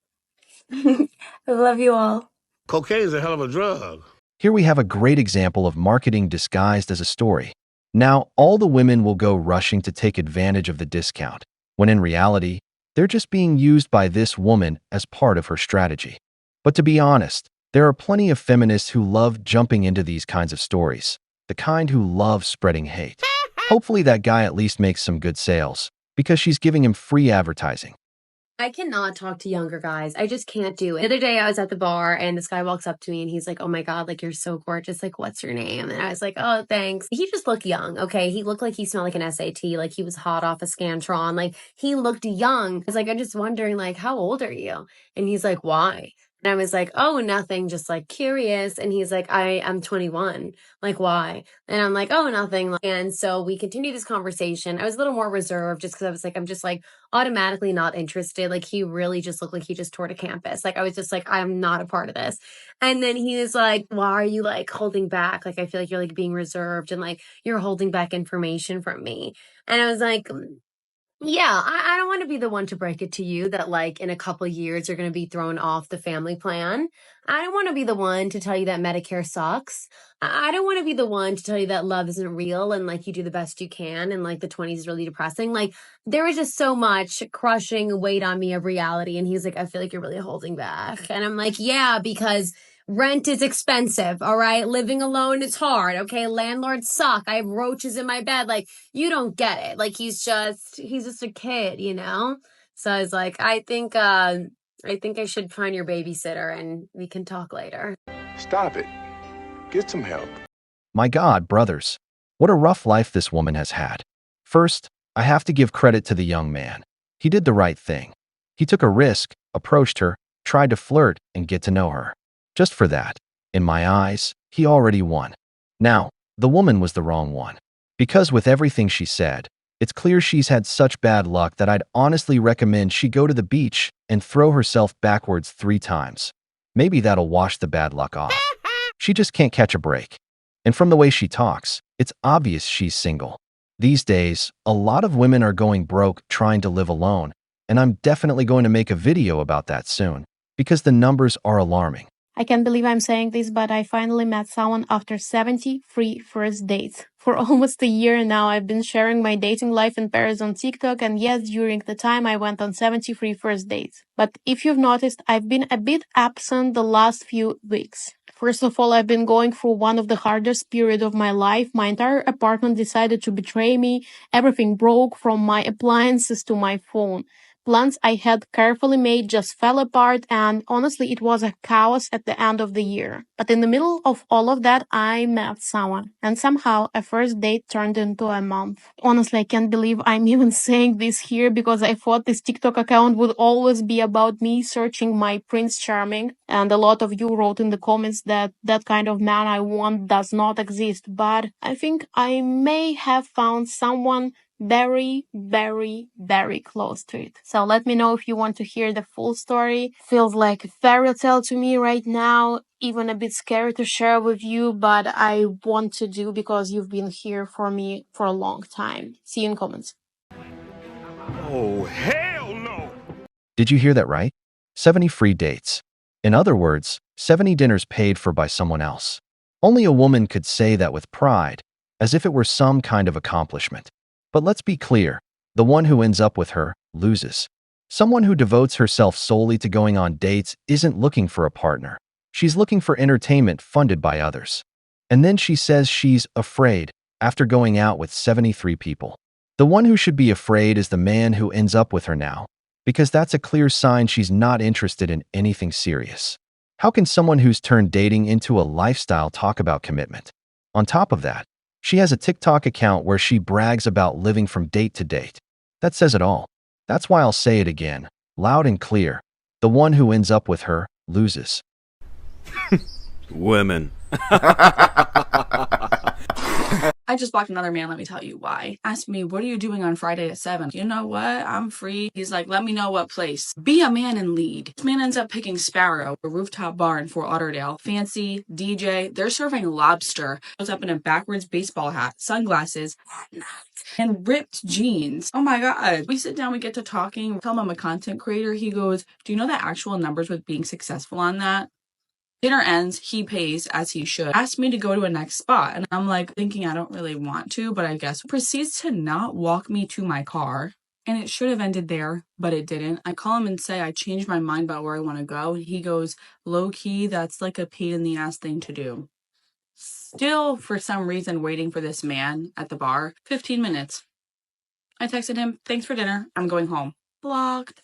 I love you all. Cocaine's a hell of a drug. Here we have a great example of marketing disguised as a story. Now, all the women will go rushing to take advantage of the discount, when in reality, they're just being used by this woman as part of her strategy. But to be honest, there are plenty of feminists who love jumping into these kinds of stories, the kind who love spreading hate. Hopefully that guy at least makes some good sales, because she's giving him free advertising. I cannot talk to younger guys. I just can't do it. The other day I was at the bar and this guy walks up to me and he's like, "Oh my God, like you're so gorgeous. Like, what's your name?" And I was like, "Oh, thanks." He just looked young. Okay. He looked like he smelled like an SAT. Like he was hot off a Scantron. Like he looked young. I was like, "I'm just wondering, like, how old are you?" And he's like, "Why?" And I was like, "Oh, nothing, just like curious." And he's like, I'm 21. Like, why? And I'm like, "Oh, nothing." And so we continued this conversation. I was a little more reserved just because I was like, I'm just like automatically not interested. Like, he really just looked like he just toured a campus. Like, I was just like, I'm not a part of this. And then he was like, "Why are you like holding back? Like, I feel like you're like being reserved and like you're holding back information from me." And I was like, yeah, I don't want to be the one to break it to you that like in a couple of years you're going to be thrown off the family plan. I don't want to be the one to tell you that Medicare sucks. I don't want to be the one to tell you that love isn't real and like you do the best you can and like the 20s is really depressing. Like there was just so much crushing weight on me of reality. And he's like, "I feel like you're really holding back." And I'm like, yeah, because rent is expensive, all right? Living alone is hard, okay? Landlords suck. I have roaches in my bed. Like, you don't get it. Like, he's just a kid, you know? So I was like, I think I should find your babysitter and we can talk later. Stop it. Get some help. My God, brothers, what a rough life this woman has had. First, I have to give credit to the young man. He did the right thing. He took a risk, approached her, tried to flirt, and get to know her. Just for that, in my eyes, he already won. Now, the woman was the wrong one. Because with everything she said, it's clear she's had such bad luck that I'd honestly recommend she go to the beach and throw herself backwards 3 times. Maybe that'll wash the bad luck off. She just can't catch a break. And from the way she talks, it's obvious she's single. These days, a lot of women are going broke trying to live alone, and I'm definitely going to make a video about that soon, because the numbers are alarming. I can't believe I'm saying this, but I finally met someone after 73 first dates. For almost a year now, I've been sharing my dating life in Paris on TikTok, and yes, during the time I went on 73 first dates. But if you've noticed, I've been a bit absent the last few weeks. First of all, I've been going through one of the hardest periods of my life. My entire apartment decided to betray me. Everything broke, from my appliances to my phone. Plans I had carefully made just fell apart, and honestly, it was a chaos at the end of the year. But in the middle of all of that, I met someone, and somehow a first date turned into a month. Honestly, I can't believe I'm even saying this here, because I thought this TikTok account would always be about me searching my Prince Charming, and a lot of you wrote in the comments that that kind of man I want does not exist, but I think I may have found someone very, very, very close to it. So let me know if you want to hear the full story. Feels like a fairy tale to me right now, even a bit scary to share with you, but I want to do because you've been here for me for a long time. See you in comments. Oh, hell no! Did you hear that right? 70 free dates. In other words, 70 dinners paid for by someone else. Only a woman could say that with pride, as if it were some kind of accomplishment. But let's be clear, the one who ends up with her loses. Someone who devotes herself solely to going on dates isn't looking for a partner. She's looking for entertainment funded by others. And then she says she's afraid after going out with 73 people. The one who should be afraid is the man who ends up with her now, because that's a clear sign she's not interested in anything serious. How can someone who's turned dating into a lifestyle talk about commitment? On top of that, she has a TikTok account where she brags about living from date to date. That says it all. That's why I'll say it again, loud and clear. The one who ends up with her loses. Women. I just blocked another man, let me tell you why. Asked me, what are you doing on Friday at 7? You know what? I'm free. He's like, let me know what place. Be a man and lead. This man ends up picking Sparrow, a rooftop bar in Fort Lauderdale. Fancy, DJ, they're serving lobster. Goes up in a backwards baseball hat, sunglasses, and ripped jeans. Oh my God. We sit down, we get to talking. Tell him I'm a content creator. He goes, do you know the actual numbers with being successful on that? Dinner ends, he pays as he should. Asked me to go to a next spot. And I'm like thinking I don't really want to, but I guess. Proceeds to not walk me to my car. And it should have ended there, but it didn't. I call him and say I changed my mind about where I want to go. And he goes, low key, that's like a pain in the ass thing to do. Still, for some reason, waiting for this man at the bar. 15 minutes. I texted him, thanks for dinner. I'm going home. Blocked.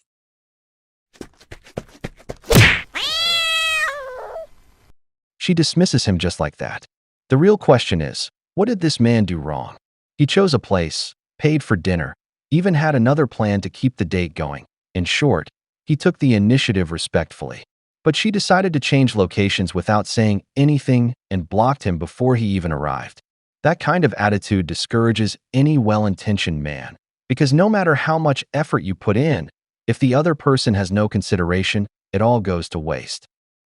She dismisses him just like that. The real question is, what did this man do wrong? He chose a place, paid for dinner, even had another plan to keep the date going. In short, he took the initiative respectfully. But she decided to change locations without saying anything and blocked him before he even arrived. That kind of attitude discourages any well-intentioned man, because no matter how much effort you put in, if the other person has no consideration, it all goes to waste.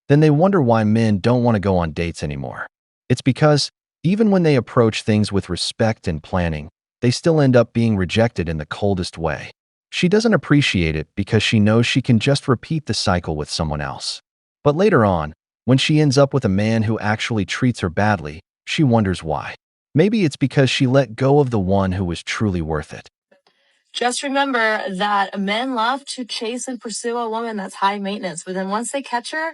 Then they wonder why men don't want to go on dates anymore. It's because, even when they approach things with respect and planning, they still end up being rejected in the coldest way. She doesn't appreciate it because she knows she can just repeat the cycle with someone else. But later on, when she ends up with a man who actually treats her badly, she wonders why. Maybe it's because she let go of the one who was truly worth it. Just remember that men love to chase and pursue a woman that's high maintenance, but then once they catch her,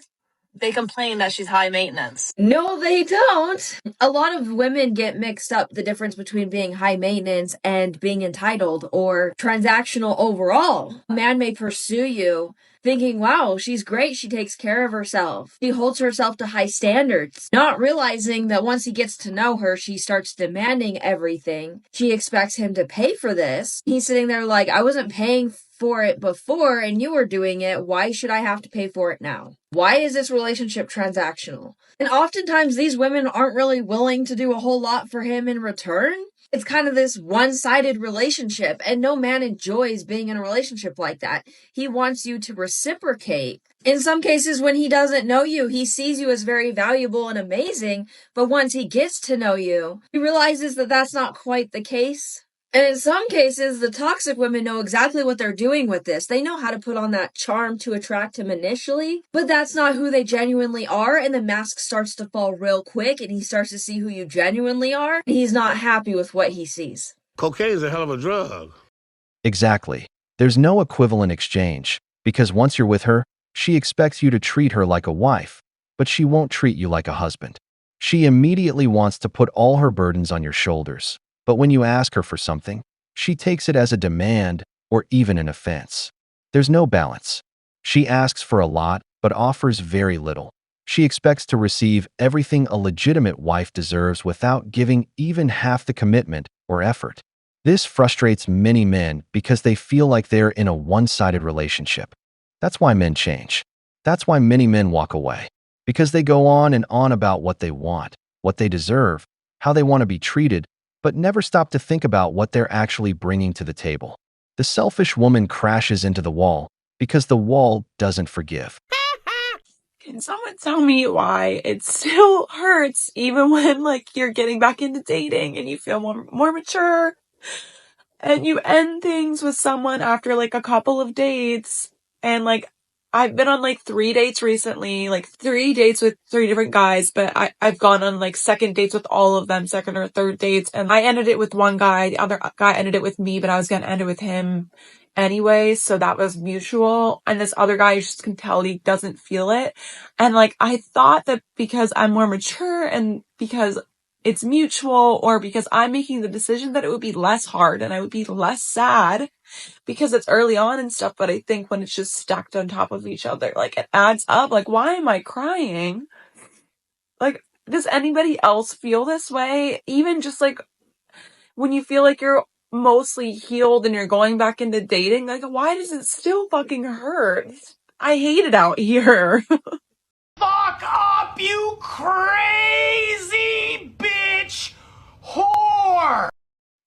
they complain that she's high maintenance. No, they don't. A lot of women get mixed up the difference between being high maintenance and being entitled or transactional overall. A man may pursue you thinking, wow, she's great. She takes care of herself. She holds herself to high standards, not realizing that once he gets to know her, she starts demanding everything. She expects him to pay for this. He's sitting there like, I wasn't paying for it before and you were doing it. Why should I have to pay for it now? Why is this relationship transactional? And oftentimes these women aren't really willing to do a whole lot for him in return. It's kind of this one-sided relationship, and no man enjoys being in a relationship like that. He wants you to reciprocate. In some cases, when he doesn't know you, he sees you as very valuable and amazing, but once he gets to know you, he realizes that that's not quite the case. And in some cases, the toxic women know exactly what they're doing with this. They know how to put on that charm to attract him initially, but that's not who they genuinely are, and the mask starts to fall real quick, and he starts to see who you genuinely are, and he's not happy with what he sees. Cocaine is a hell of a drug. Exactly. There's no equivalent exchange, because once you're with her, she expects you to treat her like a wife, but she won't treat you like a husband. She immediately wants to put all her burdens on your shoulders. But when you ask her for something, she takes it as a demand or even an offense. There's no balance. She asks for a lot, but offers very little. She expects to receive everything a legitimate wife deserves without giving even half the commitment or effort. This frustrates many men because they feel like they're in a one-sided relationship. That's why men change. That's why many men walk away. Because they go on and on about what they want, what they deserve, how they want to be treated, but never stop to think about what they're actually bringing to the table. The selfish woman crashes into the wall because the wall doesn't forgive. Can someone tell me why it still hurts even when you're getting back into dating and you feel more mature and you end things with someone after a couple of dates and I've been on 3 dates recently, 3 dates with 3 different guys, but I've gone on second dates with all of them, second or third dates. And I ended it with one guy. The other guy ended it with me, but I was going to end it with him anyway. So that was mutual. And this other guy, you just can tell he doesn't feel it. And I thought that because I'm more mature and because it's mutual or because I'm making the decision that it would be less hard and I would be less sad because it's early on and stuff, but I think when it's just stacked on top of each other, it adds up. Why am I crying? Does anybody else feel this way? Even just when you feel like you're mostly healed and you're going back into dating, why does it still fucking hurt? I hate it out here. Fuck up, you crazy bitch whore! more!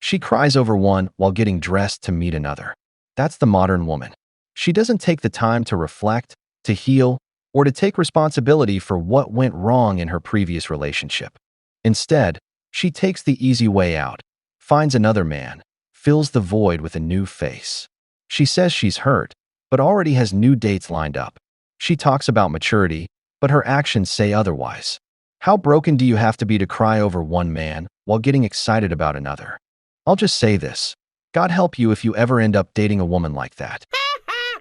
She cries over one while getting dressed to meet another. That's the modern woman. She doesn't take the time to reflect, to heal, or to take responsibility for what went wrong in her previous relationship. Instead, she takes the easy way out, finds another man, fills the void with a new face. She says she's hurt, but already has new dates lined up. She talks about maturity, but her actions say otherwise. How broken do you have to be to cry over one man while getting excited about another? I'll just say this. God help you if you ever end up dating a woman like that.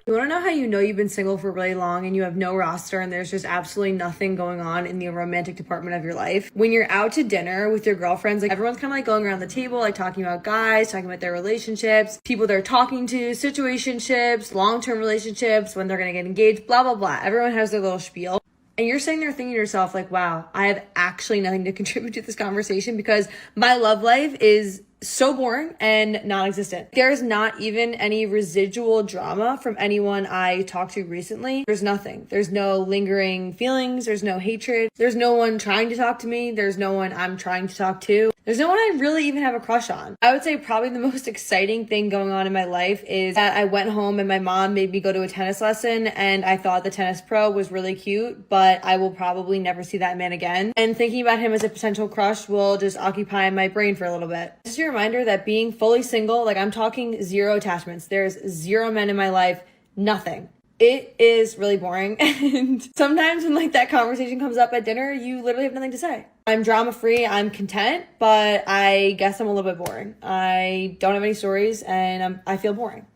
You want to know how you know you've been single for really long and you have no roster and there's just absolutely nothing going on in the romantic department of your life? When you're out to dinner with your girlfriends, like everyone's kind of like going around the table, like talking about guys, talking about their relationships, people they're talking to, situationships, long-term relationships, when they're going to get engaged, blah, blah, blah. Everyone has their little spiel. And you're sitting there thinking to yourself, like, wow, I have actually nothing to contribute to this conversation because my love life is so boring and non-existent. There's not even any residual drama from anyone I talked to recently. There's nothing. There's no lingering feelings. There's no hatred. There's no one trying to talk to me. There's no one I'm trying to talk to. There's no one I really even have a crush on. I would say probably the most exciting thing going on in my life is that I went home and my mom made me go to a tennis lesson and I thought the tennis pro was really cute, but I will probably never see that man again. And thinking about him as a potential crush will just occupy my brain for a little bit. Just a reminder that being fully single, like I'm talking zero attachments. There's zero men in my life, nothing. It is really boring. And sometimes when like that conversation comes up at dinner, you literally have nothing to say. I'm drama free, I'm content, but I guess I'm a little bit boring. I don't have any stories and I feel boring.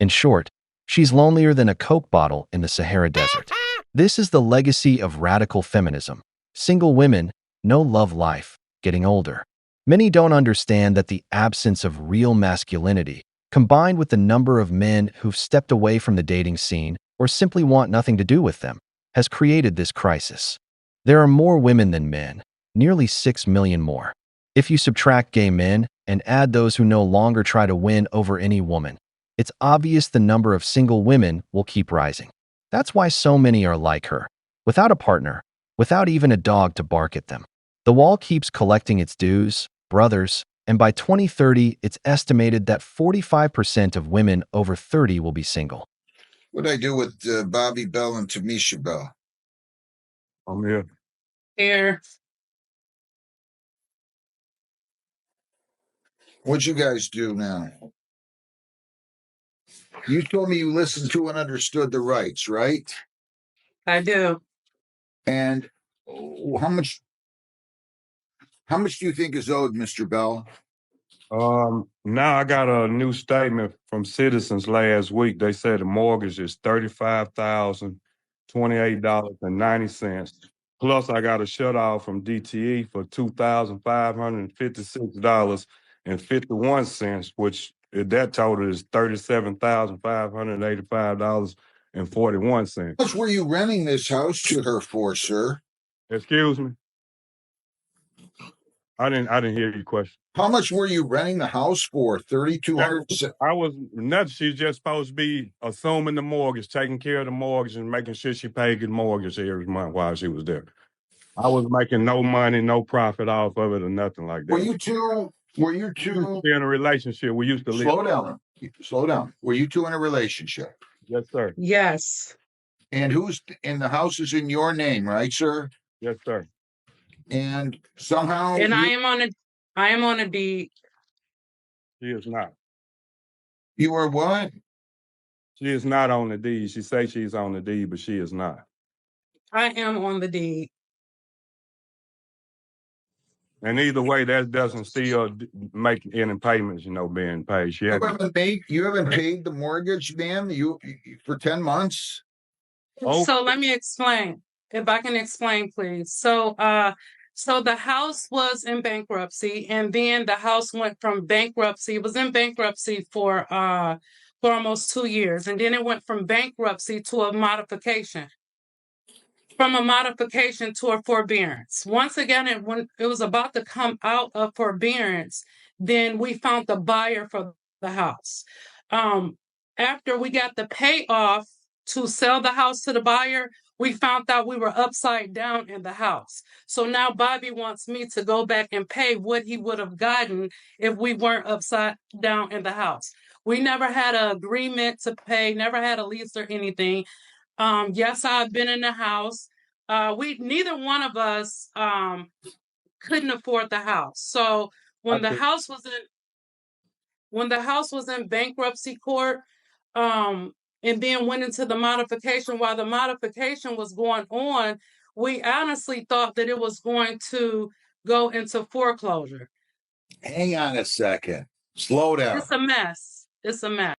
In short, she's lonelier than a Coke bottle in the Sahara Desert. This is the legacy of radical feminism. Single women, no love life, getting older. Many don't understand that the absence of real masculinity, combined with the number of men who've stepped away from the dating scene or simply want nothing to do with them, has created this crisis. There are more women than men, nearly 6 million more. If you subtract gay men and add those who no longer try to win over any woman, it's obvious the number of single women will keep rising. That's why so many are like her, without a partner, without even a dog to bark at them. The wall keeps collecting its dues, brothers, and by 2030, it's estimated that 45% of women over 30 will be single. What'd I do with Bobby Bell and Tamisha Bell? I'm here. Here. What'd you guys do now? You told me you listened to and understood the rights, right? I do. And how much do you think is owed, Mr. Bell? Now I got a new statement from Citizens last week. They said the mortgage is $35,028.90. Plus, I got a shut off from DTE for $2,556.51, which that total is $37,585.41. How much were you renting this house to her for, sir? Excuse me? I didn't hear your question. How much were you renting the house for? $3,200. I was nothing. She's just supposed to be assuming the mortgage, taking care of the mortgage, and making sure she paid the mortgage every month while she was there. I was making no money, no profit off of it, or nothing like that. Were you two in a relationship? We used to live. Slow down. Were you two in a relationship? Yes, sir. Yes. And the house is in your name, right, sir? Yes, sir. And somehow And I am on a deed. She is not. You are what? She is not on the deed. She says she's on the deed, but she is not. I am on the deed. And either way, that doesn't still make any payments, being paid. You haven't paid the mortgage, ma'am, for 10 months? So let me explain. If I can explain, please. So the house was in bankruptcy, and then the house went from bankruptcy. It was in bankruptcy for almost 2 years, and then it went from bankruptcy to a modification. From a modification to a forbearance. Once again, when it was about to come out of forbearance, then we found the buyer for the house. After we got the payoff to sell the house to the buyer, we found out we were upside down in the house. So now Bobby wants me to go back and pay what he would have gotten if we weren't upside down in the house. We never had an agreement to pay, never had a lease or anything. Yes, I've been in the house. We neither one of us couldn't afford the house. So when the house was in bankruptcy court, and then went into the modification. While the modification was going on, we honestly thought that it was going to go into foreclosure. Hang on a second. Slow down. It's a mess. It's a mess.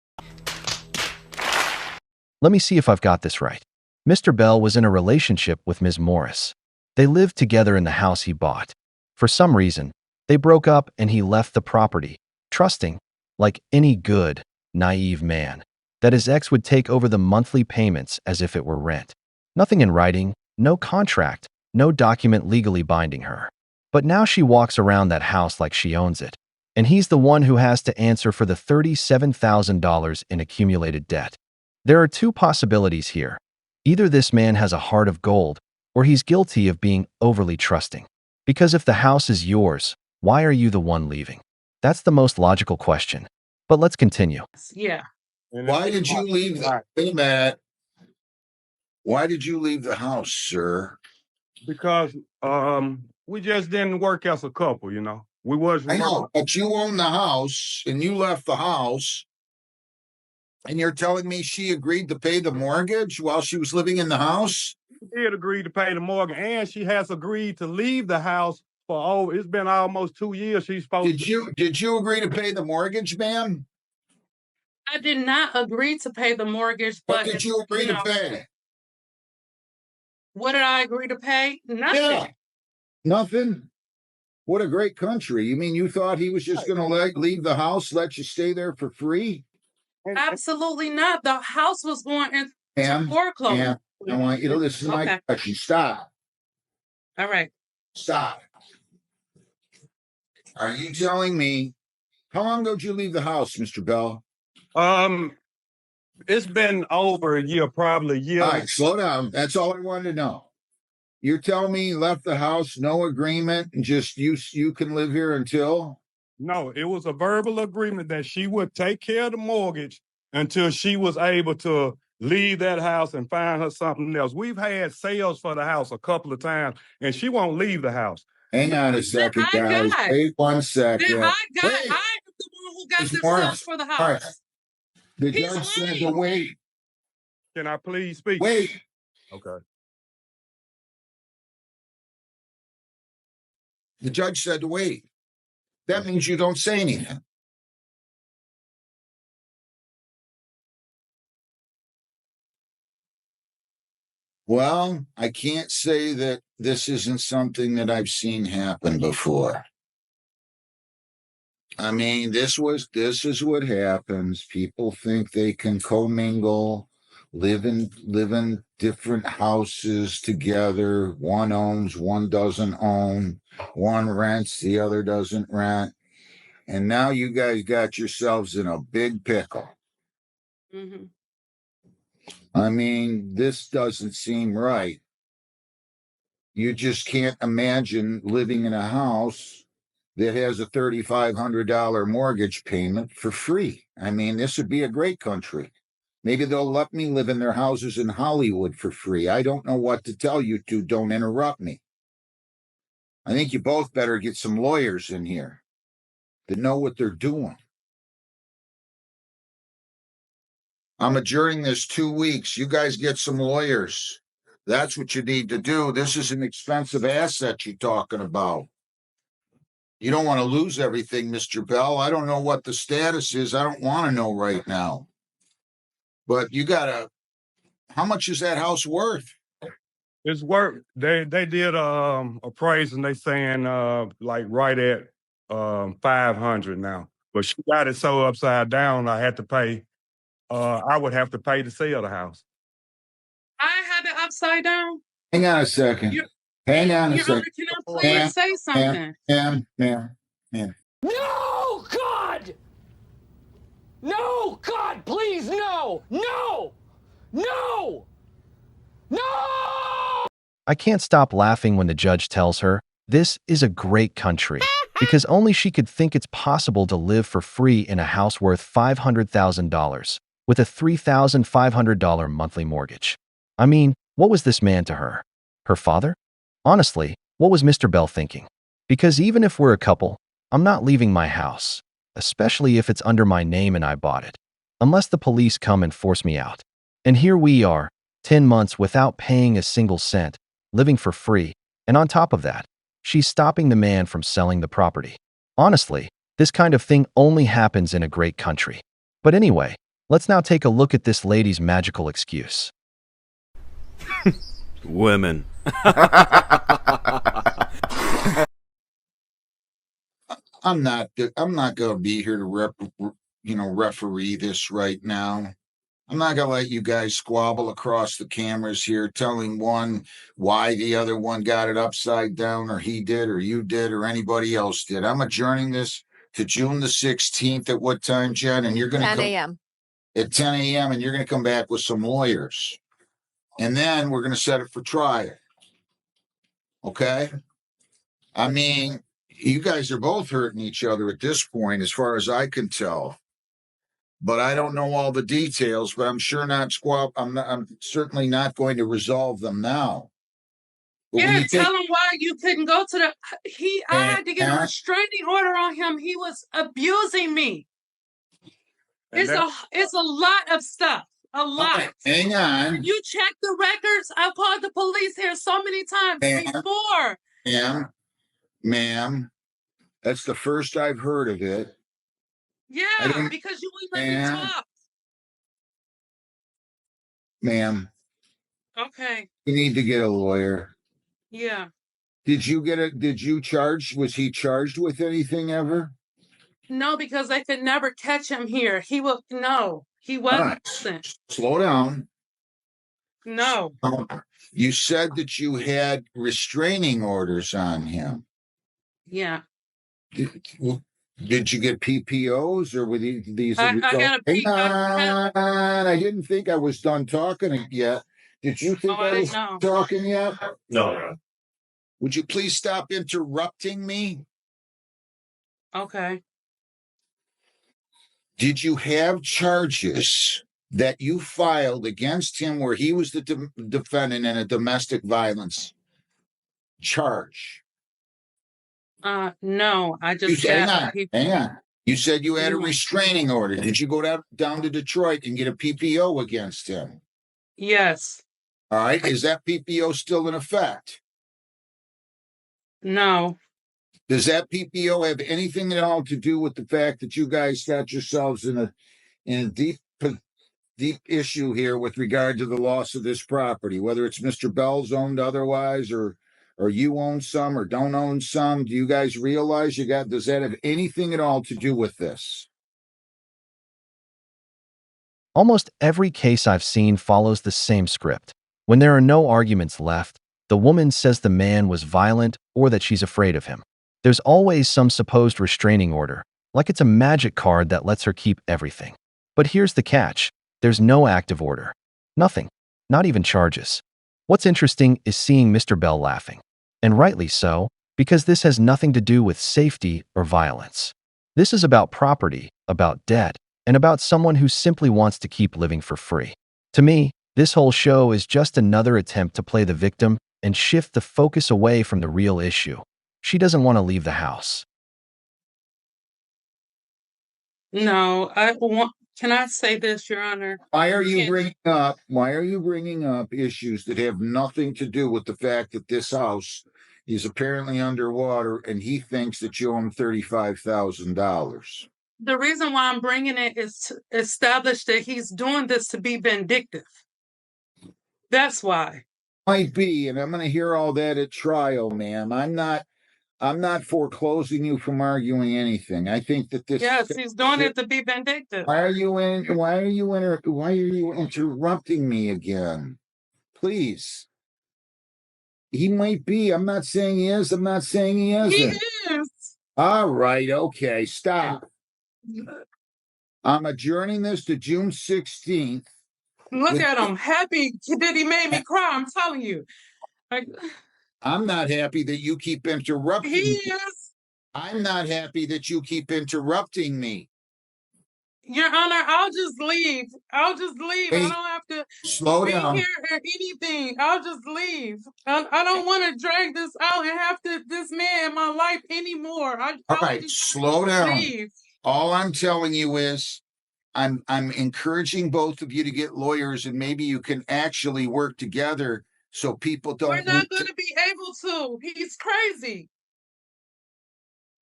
Let me see if I've got this right. Mr. Bell was in a relationship with Ms. Morris. They lived together in the house he bought. For some reason, they broke up and he left the property, trusting, like any good, naive man, that his ex would take over the monthly payments as if it were rent. Nothing in writing, no contract, no document legally binding her. But now she walks around that house like she owns it, and he's the one who has to answer for the $37,000 in accumulated debt. There are two possibilities here. Either this man has a heart of gold, or he's guilty of being overly trusting. Because if the house is yours, why are you the one leaving? That's the most logical question. But let's continue. Yeah. Why did you leave the wait a minute. Why did you leave the house, sir? Because we just didn't work as a couple, you know. We wasn't. I know, but you own the house and you left the house, and you're telling me she agreed to pay the mortgage while she was living in the house? She did agree to pay the mortgage, and she has agreed to leave the house for it's been almost 2 years. She's supposed Did you agree to pay the mortgage, ma'am? I did not agree to pay the mortgage, but What did you agree to pay? What did I agree to pay? Nothing. Yeah. Nothing? What a great country. You mean you thought he was just going to leave the house, let you stay there for free? Absolutely not. The house was going into foreclosure. I want you to listen to my question. Stop. All right. Stop. Are you telling me, how long ago did you leave the house, Mr. Bell? It's been over a year, probably a year. All right, slow down. That's all I wanted to know. You're telling me you left the house, no agreement, and just you can live here until? No, it was a verbal agreement that she would take care of the mortgage until she was able to leave that house and find her something else. We've had sales for the house a couple of times, and she won't leave the house. Hang on a second, guys. Wait 1 second. I am the one who got the sales for the house. All right. The judge said to wait. Can I please speak? Wait. Okay. The judge said to wait. That means you don't say anything. Well, I can't say that this isn't something that I've seen happen before. I mean, this is what happens. People think they can commingle, live in different houses together. One owns, one doesn't own. One rents, the other doesn't rent. And now you guys got yourselves in a big pickle. Mm-hmm. I mean, this doesn't seem right. You just can't imagine living in a house that has a $3,500 mortgage payment for free. I mean, this would be a great country. Maybe they'll let me live in their houses in Hollywood for free. I don't know what to tell you two. Don't interrupt me. I think you both better get some lawyers in here that know what they're doing. I'm adjourning this 2 weeks. You guys get some lawyers. That's what you need to do. This is an expensive asset you're talking about. You don't want to lose everything, Mr. Bell. I don't know what the status is. I don't want to know right now. But you gotta, how much is that house worth? It's worth, they did appraise and they saying like right at 500 now. But she got it so upside down I had to pay, I would have to pay to sell the house. I have it upside down. Hang on a second. Hang on a second. Can I please say something? Ma'am. No, God! No, God, please, no! No! No! No! I can't stop laughing when the judge tells her, this is a great country, because only she could think it's possible to live for free in a house worth $500,000 with a $3,500 monthly mortgage. I mean, what was this man to her? Her father? Honestly, what was Mr. Bell thinking? Because even if we're a couple, I'm not leaving my house, especially if it's under my name and I bought it, unless the police come and force me out. And here we are, 10 months without paying a single cent, living for free, and on top of that, she's stopping the man from selling the property. Honestly, this kind of thing only happens in a great country. But anyway, let's now take a look at this lady's magical excuse. Women. I'm not going to be here to referee this right now. I'm not going to let you guys squabble across the cameras here, telling one why the other one got it upside down, or he did, or you did, or anybody else did. I'm adjourning this to June the 16th at what time, Jen? And you're going to 10 come a.m. at 10 a.m. and you're going to come back with some lawyers. And then we're going to set it for trial. Okay? I mean, you guys are both hurting each other at this point, as far as I can tell. But I don't know all the details, but I'm sure I'm certainly not going to resolve them now. But when Yeah, you tell take, him why you couldn't go to the. I had to get a restraining order on him. He was abusing me. It's a lot of stuff. A lot. Hang on. You check the records. I've called the police here so many times before. Ma'am, that's the first I've heard of it. Yeah, because you wouldn't let me talk. Ma'am, Okay. you need to get a lawyer. Yeah. Was he charged with anything ever? No, because they could never catch him here. He wasn't. Slow down. No. You said that you had restraining orders on him. Yeah. Did you get PPOs, or were these? I got a Hang on. I didn't think I was done talking yet. Did you think I was talking yet? No. Would you please stop interrupting me? Okay. Did you have charges that you filed against him where he was the defendant in a domestic violence charge? No, I just hang on. You said you had a restraining order. Did you go down to Detroit and get a PPO against him? Yes. All right. Is that PPO still in effect? No. Does that PPO have anything at all to do with the fact that you guys got yourselves in a deep issue here with regard to the loss of this property, whether it's Mr. Bell's owned otherwise, or you own some or don't own some? Do you guys realize does that have anything at all to do with this? Almost every case I've seen follows the same script. When there are no arguments left, the woman says the man was violent or that she's afraid of him. There's always some supposed restraining order, like it's a magic card that lets her keep everything. But here's the catch. There's no active order. Nothing. Not even charges. What's interesting is seeing Mr. Bell laughing. And rightly so, because this has nothing to do with safety or violence. This is about property, about debt, and about someone who simply wants to keep living for free. To me, this whole show is just another attempt to play the victim and shift the focus away from the real issue. She doesn't want to leave the house. No, can I say this, Your Honor? Why are you bringing up issues that have nothing to do with the fact that this house is apparently underwater and he thinks that you owe him $35,000? The reason why I'm bringing it is to establish that he's doing this to be vindictive. That's why. Might be, and I'm going to hear all that at trial, ma'am. I'm not foreclosing you from arguing anything. I think that this. Yes, he's doing it to be vindictive. Why are you interrupting me again? Please. He might be. I'm not saying he is. I'm not saying he isn't. He is. All right. Okay. Stop. I'm adjourning this to June 16th. Look at him. Happy that he made me cry. I'm telling you. I'm not happy that you keep interrupting He me. is. I'm not happy that you keep interrupting me. Your Honor, I'll just leave. I'll just leave. I Hey, don't have to slow be down. here or anything. I'll just leave. I don't want to drag this out and have this man in my life anymore. All I would right, just slow down. leave. All I'm telling you is I'm encouraging both of you to get lawyers, and maybe you can actually work together so people We're don't not going to be able to. He's crazy.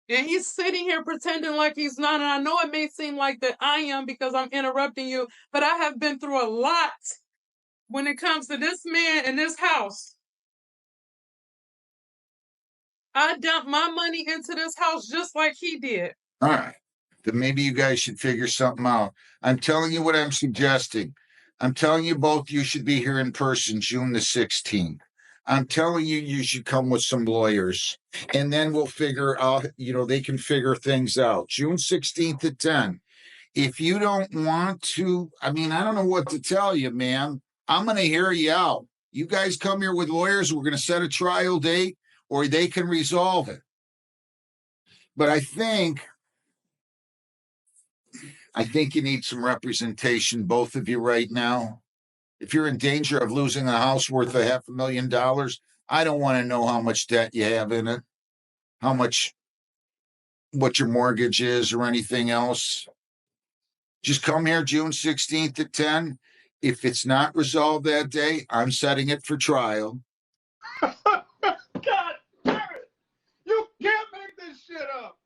And he's sitting here pretending like he's not. And I know it may seem like that I am because I'm interrupting you, but I have been through a lot when it comes to this man in this house. I dumped my money into this house just like he did. All right. Then maybe you guys should figure something out. I'm telling you what I'm suggesting. I'm telling you both you should be here in person June the 16th. I'm telling you you should come with some lawyers, and then we'll figure out, they can figure things out. June 16th at 10. If you don't want to, I don't know what to tell you, man. I'm going to hear you out. You guys come here with lawyers. We're going to set a trial date, or they can resolve it. But I think you need some representation, both of you right now. If you're in danger of losing a house worth $500,000, I don't want to know how much debt you have in it, what your mortgage is or anything else. Just come here June 16th at 10. If it's not resolved that day, I'm setting it for trial. God damn it! You can't make this shit up!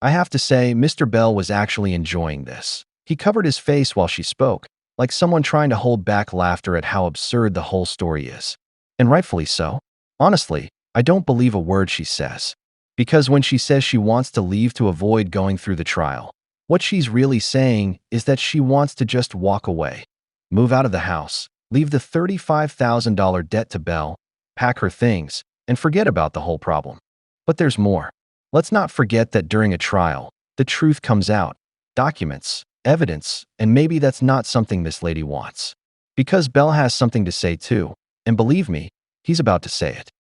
I have to say, Mr. Bell was actually enjoying this. He covered his face while she spoke, like someone trying to hold back laughter at how absurd the whole story is. And rightfully so. Honestly, I don't believe a word she says. Because when she says she wants to leave to avoid going through the trial, what she's really saying is that she wants to just walk away, move out of the house, leave the $35,000 debt to Bell, pack her things, and forget about the whole problem. But there's more. Let's not forget that during a trial, the truth comes out, documents, evidence, and maybe that's not something this lady wants. Because Bell has something to say too, and believe me, he's about to say it.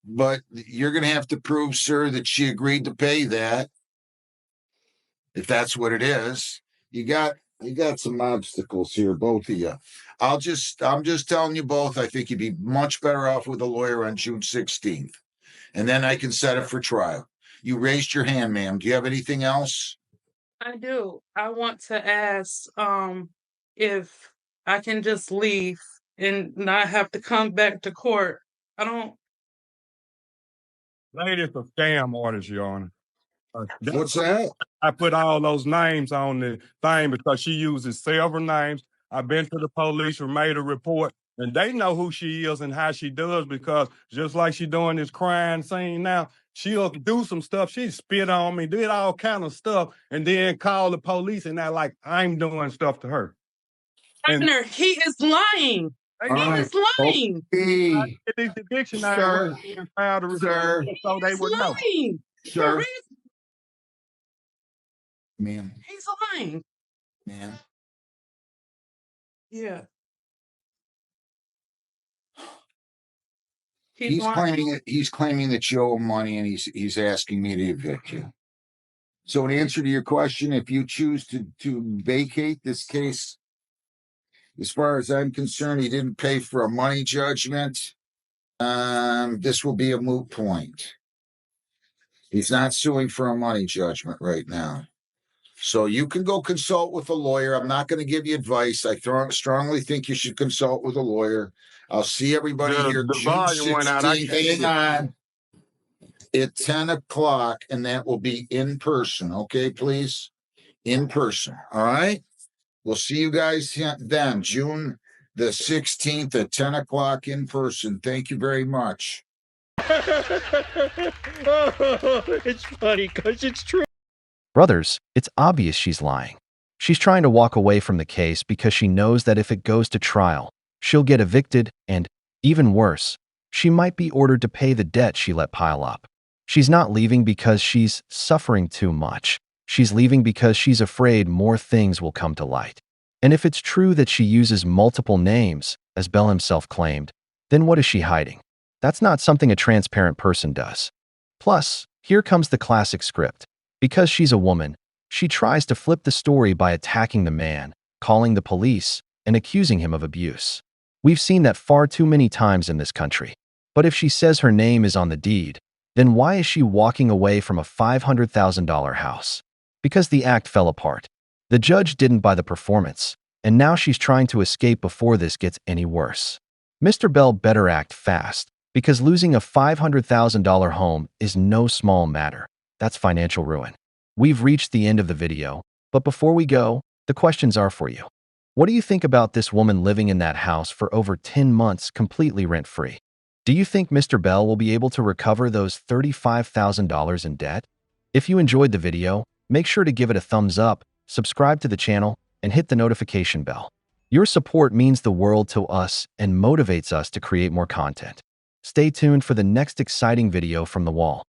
But you're going to have to prove, sir, that she agreed to pay that. If that's what it is, you got some obstacles here, both of you. I'm just telling you both, I think you'd be much better off with a lawyer on June 16th. And then I can set it for trial. You raised your hand, ma'am. Do you have anything else? I do. I want to ask if I can just leave and not have to come back to court. I don't. Lady, it's a scam artist, Your Honor. What's that? I put all those names on the thing because she uses several names. I've been to the police and made a report, and they know who she is and how she does because just like she doing this crime scene now, she'll do some stuff. She spit on me, did all kind of stuff, and then call the police and act like I'm doing stuff to her. Governor, he is lying. He is lying. Okay. Get these dictionaries and file the report so they He's would know. lying. Sir. Ma'am. He's lying. Ma'am. Yeah. He's claiming that you owe him money, and he's asking me to evict you. So in answer to your question, if you choose to vacate this case, as far as I'm concerned, he didn't pay for a money judgment. This will be a moot point. He's not suing for a money judgment right now. So you can go consult with a lawyer. I'm not going to give you advice. I strongly think you should consult with a lawyer. I'll see everybody here The June volume went out. 16th at 10 o'clock, and that will be in person. Okay, please? In person. All right? We'll see you guys then, June the 16th at 10 o'clock in person. Thank you very much. It's funny because it's true. Brothers, it's obvious she's lying. She's trying to walk away from the case because she knows that if it goes to trial, she'll get evicted and, even worse, she might be ordered to pay the debt she let pile up. She's not leaving because she's suffering too much. She's leaving because she's afraid more things will come to light. And if it's true that she uses multiple names, as Bell himself claimed, then what is she hiding? That's not something a transparent person does. Plus, here comes the classic script. Because she's a woman, she tries to flip the story by attacking the man, calling the police, and accusing him of abuse. We've seen that far too many times in this country. But if she says her name is on the deed, then why is she walking away from a $500,000 house? Because the act fell apart. The judge didn't buy the performance, and now she's trying to escape before this gets any worse. Mr. Bell better act fast, because losing a $500,000 home is no small matter. That's financial ruin. We've reached the end of the video, but before we go, the questions are for you. What do you think about this woman living in that house for over 10 months completely rent-free? Do you think Mr. Bell will be able to recover those $35,000 in debt? If you enjoyed the video, make sure to give it a thumbs up, subscribe to the channel, and hit the notification bell. Your support means the world to us and motivates us to create more content. Stay tuned for the next exciting video from the wall.